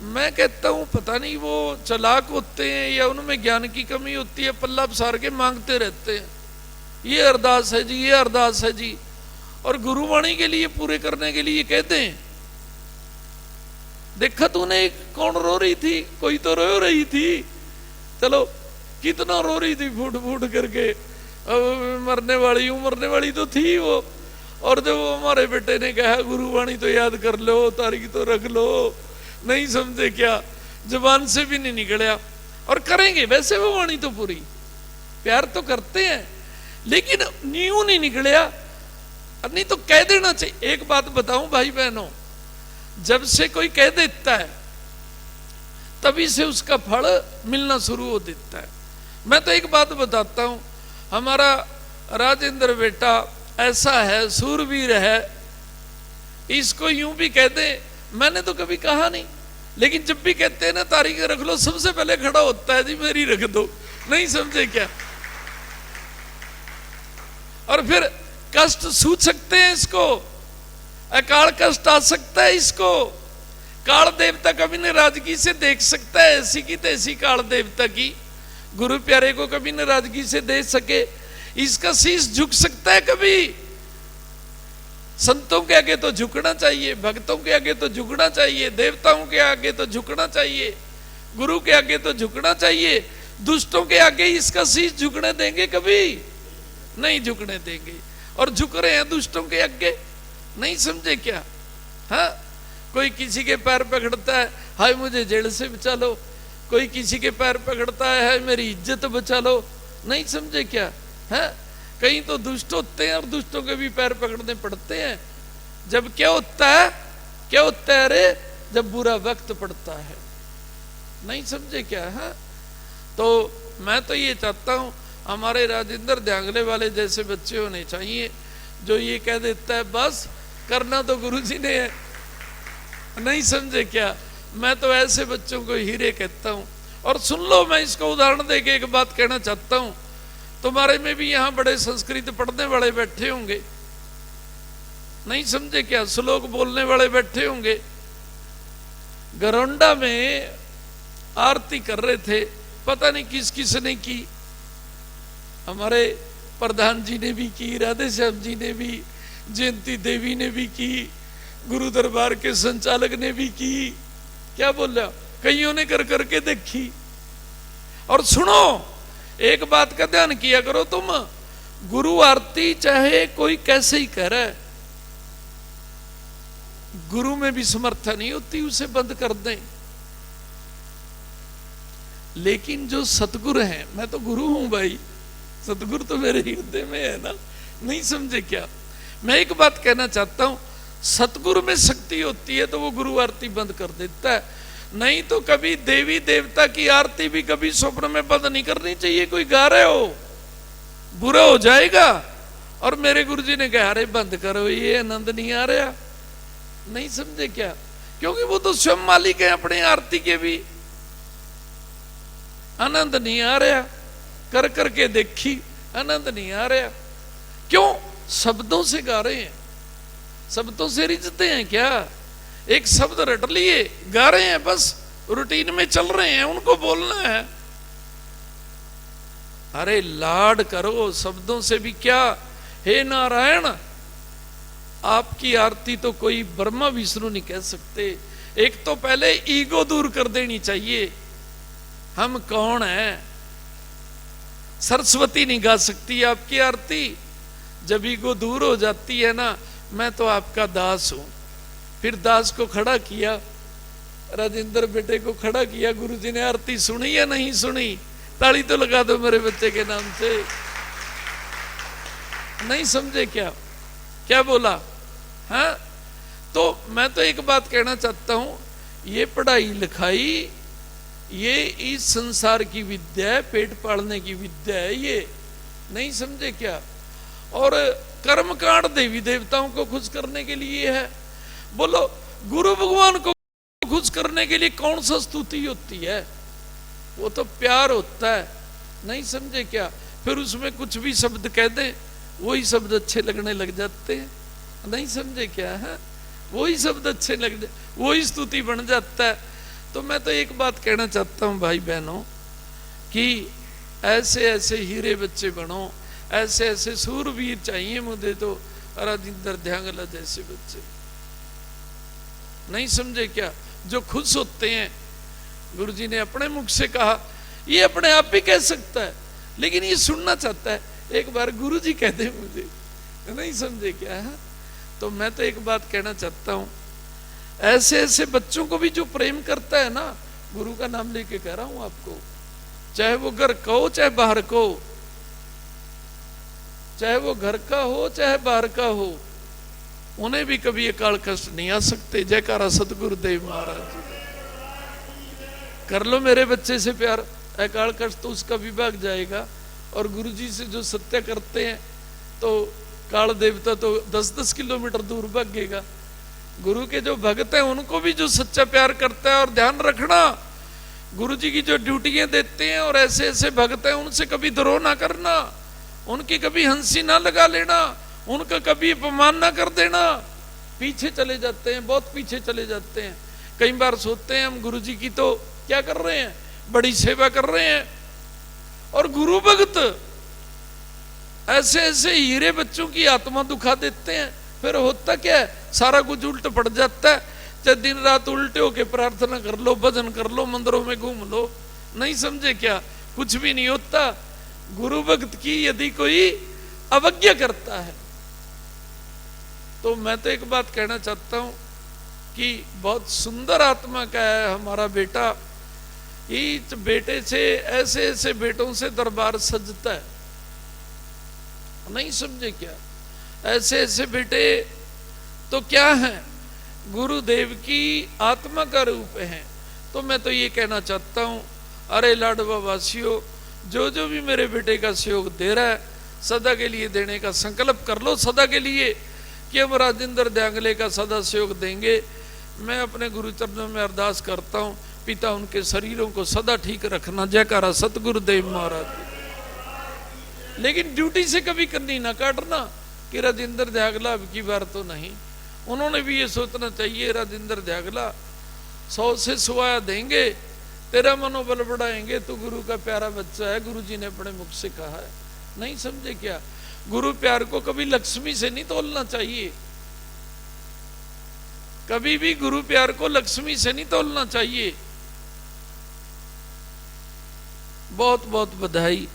मैं कहता हूं पता नहीं वो चालाक होते हैं या उनमें ज्ञान की कमी होती है, पल्ला पसार के मांगते रहते हैं, ये अरदास है जी, ये अरदास है जी, और गुरुवाणी के लिए पूरे करने के लिए कहते हैं। देखा तूने कौन रो रही थी, कोई तो रो रही थी, चलो कितना रो रही थी फूट फूट करके, अब मरने वाली तो थी वो। और जब वो हमारे बेटे ने कहा गुरुवाणी तो याद कर लो, तारीख तो रख लो, नहीं समझे क्या, जबान से भी नहीं निकला। और करेंगे वैसे वो वाणी तो पूरी, प्यार तो करते हैं, लेकिन न्यू नहीं निकलिया, नहीं तो कह देना चाहिए। एक बात बताऊं भाई बहनों, जब से कोई कह देता है तभी से उसका फल मिलना शुरू हो देता है। मैं तो एक बात बताता हूं, हमारा राजेंद्र बेटा ऐसा है, सूरवीर है, इसको यूं भी कह दे, मैंने तो कभी कहा नहीं, लेकिन जब भी कहते हैं ना तारीख रख लो, सबसे पहले खड़ा होता है जी मेरी रख दो, नहीं समझे क्या। और फिर कष्ट सूझ सकते हैं इसको, अकाल कष्ट आ सकता है इसको, काल देवता कभी नाराजगी से देख सकता है, ऐसी की तैसी काल देवता की, गुरु प्यारे को कभी नाराजगी से देख सके, इसका शीश झुक सकता है कभी। संतों के आगे तो झुकना चाहिए, भक्तों के आगे तो झुकना चाहिए, देवताओं के आगे तो झुकना चाहिए, गुरु के आगे तो झुकना चाहिए। दुष्टों के आगे इसका शीश झुकने देंगे कभी नहीं झुकने देंगे, और झुक रहे हैं दुष्टों के आगे, नहीं समझे क्या। हाँ, कोई किसी के पैर पकड़ता है, हाय मुझे जेल से बचा लो, कोई किसी के पैर पकड़ता है, हाय मेरी इज्जत बचा लो, नहीं समझे क्या। है कहीं तो दुष्ट होते हैं और दुष्टों के भी पैर पकड़ने पड़ते हैं। जब क्या होता है, क्या होता है, अरे जब बुरा वक्त पड़ता है, नहीं समझे क्या। है तो मैं तो ये चाहता हूं हमारे राजेंद्र ध्यांगले वाले जैसे बच्चे होने चाहिए, जो ये कह देता है बस करना तो गुरु जी ने है, नहीं समझे क्या। मैं तो ऐसे बच्चों को हीरे कहता हूं। और सुन लो, मैं इसको उदाहरण देके एक बात कहना चाहता हूं, तुम्हारे में भी यहां बड़े संस्कृत पढ़ने वाले बैठे होंगे, नहीं समझे क्या, श्लोक बोलने वाले बैठे होंगे। गरोंडा में आरती कर रहे थे, पता नहीं किस किस ने की, हमारे प्रधान जी ने भी की, राधे श्याम जी ने भी, जयंती देवी ने भी की, गुरु दरबार के संचालक ने भी की, क्या बोला, कईयों ने कर करके देखी। और सुनो, एक बात का ध्यान किया करो तुम, गुरु आरती चाहे कोई कैसे ही कह रहा है, गुरु में भी समर्थ नहीं होती, उसे बंद कर दें। लेकिन जो सतगुरु हैं, मैं तो गुरु हूं भाई, सतगुरु तो मेरे हृदय में है ना, नहीं समझे क्या। मैं एक बात कहना चाहता हूं, सतगुरु में शक्ति होती है तो वो गुरु आरती बंद कर देता है, नहीं तो कभी देवी देवता की आरती भी कभी स्वप्न में बंद नहीं करनी चाहिए। कोई गा रहे हो, बुरा हो जाएगा, और मेरे गुरुजी ने कहा अरे बंद करो, ये आनंद नहीं आ रहा, नहीं समझे क्या। क्योंकि वो तो स्वयं मालिक है अपने आरती के भी। आनंद नहीं आ रहा, कर करके देखी, आनंद नहीं आ रहा। क्यों? शब्दों से गा रहे हैं, शब्दों से रिझते हैं क्या? एक शब्द रट लिए, गा रहे हैं, बस रूटीन में चल रहे हैं, उनको बोलना है। अरे लाड करो शब्दों से भी क्या। हे नारायण, आपकी आरती तो कोई ब्रह्मा विष्णु नहीं कह सकते। एक तो पहले ईगो दूर कर देनी चाहिए, हम कौन हैं। सरस्वती नहीं गा सकती आपकी आरती। जब ईगो दूर हो जाती है ना, मैं तो आपका दास हूं। फिर दास को खड़ा किया, राजेंद्र बेटे को खड़ा किया, गुरुजी ने आरती सुनी या नहीं सुनी? ताली तो लगा दो मेरे बच्चे के नाम से। नहीं समझे क्या? क्या बोला? हाँ, तो मैं तो एक बात कहना चाहता हूं, ये पढ़ाई लिखाई, ये इस संसार की विद्या है, पेट पालने की विद्या है, ये नहीं समझे क्या? और कर्मकांड देवी देवताओं को खुश करने के लिए है। बोलो, गुरु भगवान को खुश करने के लिए कौन सा स्तुति होती है? वो तो प्यार होता है, नहीं समझे क्या? फिर उसमें कुछ भी शब्द कह दे, वही शब्द अच्छे लगने लग जाते हैं, नहीं समझे क्या? है वही शब्द अच्छे लग जाए, वही स्तुति बन जाता है। तो मैं तो एक बात कहना चाहता हूं भाई बहनों, कि ऐसे ऐसे हीरे बच्चे बनो, ऐसे ऐसे सूरवीर चाहिए मुझे तो, राजेंद्र ध्यांगला जैसे बच्चे, नहीं समझे क्या? जो खुश होते हैं। गुरुजी ने अपने मुख से कहा, ये अपने आप भी कह सकता है, लेकिन ये सुनना चाहता है, एक बार गुरुजी कह दे मुझे, नहीं समझे क्या? है तो मैं तो एक बात कहना चाहता हूं, ऐसे ऐसे बच्चों को भी जो प्रेम करता है ना, गुरु का नाम लेके कह रहा हूं आपको, चाहे वो घर का हो चाहे बाहर का हो, चाहे वो घर का हो चाहे बाहर का हो, उन्हें भी कभी अकाल कष्ट नहीं आ सकते। जयकारा सतगुरुदेव महाराज जी। कर लो मेरे बच्चे से प्यार, अकाल कष्ट तो उसका भी भाग जाएगा। और गुरुजी से जो सत्य करते हैं तो काल देवता तो 10-10 किलोमीटर दूर भागेगा। गुरु के जो भक्त हैं उनको भी जो सच्चा प्यार करता है। और ध्यान रखना, गुरुजी की जो ड्यूटियां देते हैं और ऐसे ऐसे भक्त हैं, उनसे कभी द्रोह ना करना, उनकी कभी हंसी ना लगा लेना, उनका कभी अपमान ना कर देना। पीछे चले जाते हैं, बहुत पीछे चले जाते हैं। कई बार सोचते हैं हम गुरुजी की तो क्या कर रहे हैं, बड़ी सेवा कर रहे हैं। और गुरु भक्त ऐसे ऐसे हीरे बच्चों की आत्मा दुखा देते हैं। फिर होता क्या है, सारा कुछ उल्ट पड़ जाता है। चाहे दिन रात उल्टे होके प्रार्थना कर लो, भजन कर लो, मंदिरों में घूम लो, नहीं समझे क्या? कुछ भी नहीं होता। गुरु भक्त की यदि कोई अवज्ञा करता है तो मैं तो एक बात कहना चाहता हूं कि बहुत सुंदर आत्मा का है हमारा बेटा। इस बेटे से, ऐसे ऐसे बेटों से दरबार सजता है, नहीं समझे क्या? ऐसे ऐसे बेटे तो क्या है, गुरुदेव की आत्मा का रूप है। तो मैं तो ये कहना चाहता हूं, अरे लाडवा वासियों, जो जो भी मेरे बेटे का सहयोग दे रहा है, सदा के लिए देने का संकल्प कर लो, सदा के लिए, कि हम राजेंद्र ध्यांगले का सदा सहयोग देंगे। मैं अपने गुरुचरणों में अरदास करता हूं, पिता उनके शरीरों को सदा ठीक रखना। जयकारा सतगुरुदेव महाराज। लेकिन ड्यूटी से कभी कन्नी ना काटना कि राजेंद्र ध्यांगला अब की बार तो नहीं। उन्होंने भी ये सोचना चाहिए, राजेंद्र ध्यांगला 100 से 100 देंगे, तेरा मनोबल बढ़ाएंगे, तो गुरु का प्यारा बच्चा है, गुरुजी ने अपने मुख से कहा है, नहीं समझे क्या? गुरु प्यार को कभी लक्ष्मी से नहीं तोलना चाहिए, कभी भी गुरु प्यार को लक्ष्मी से नहीं तोलना चाहिए। बहुत बहुत बधाई।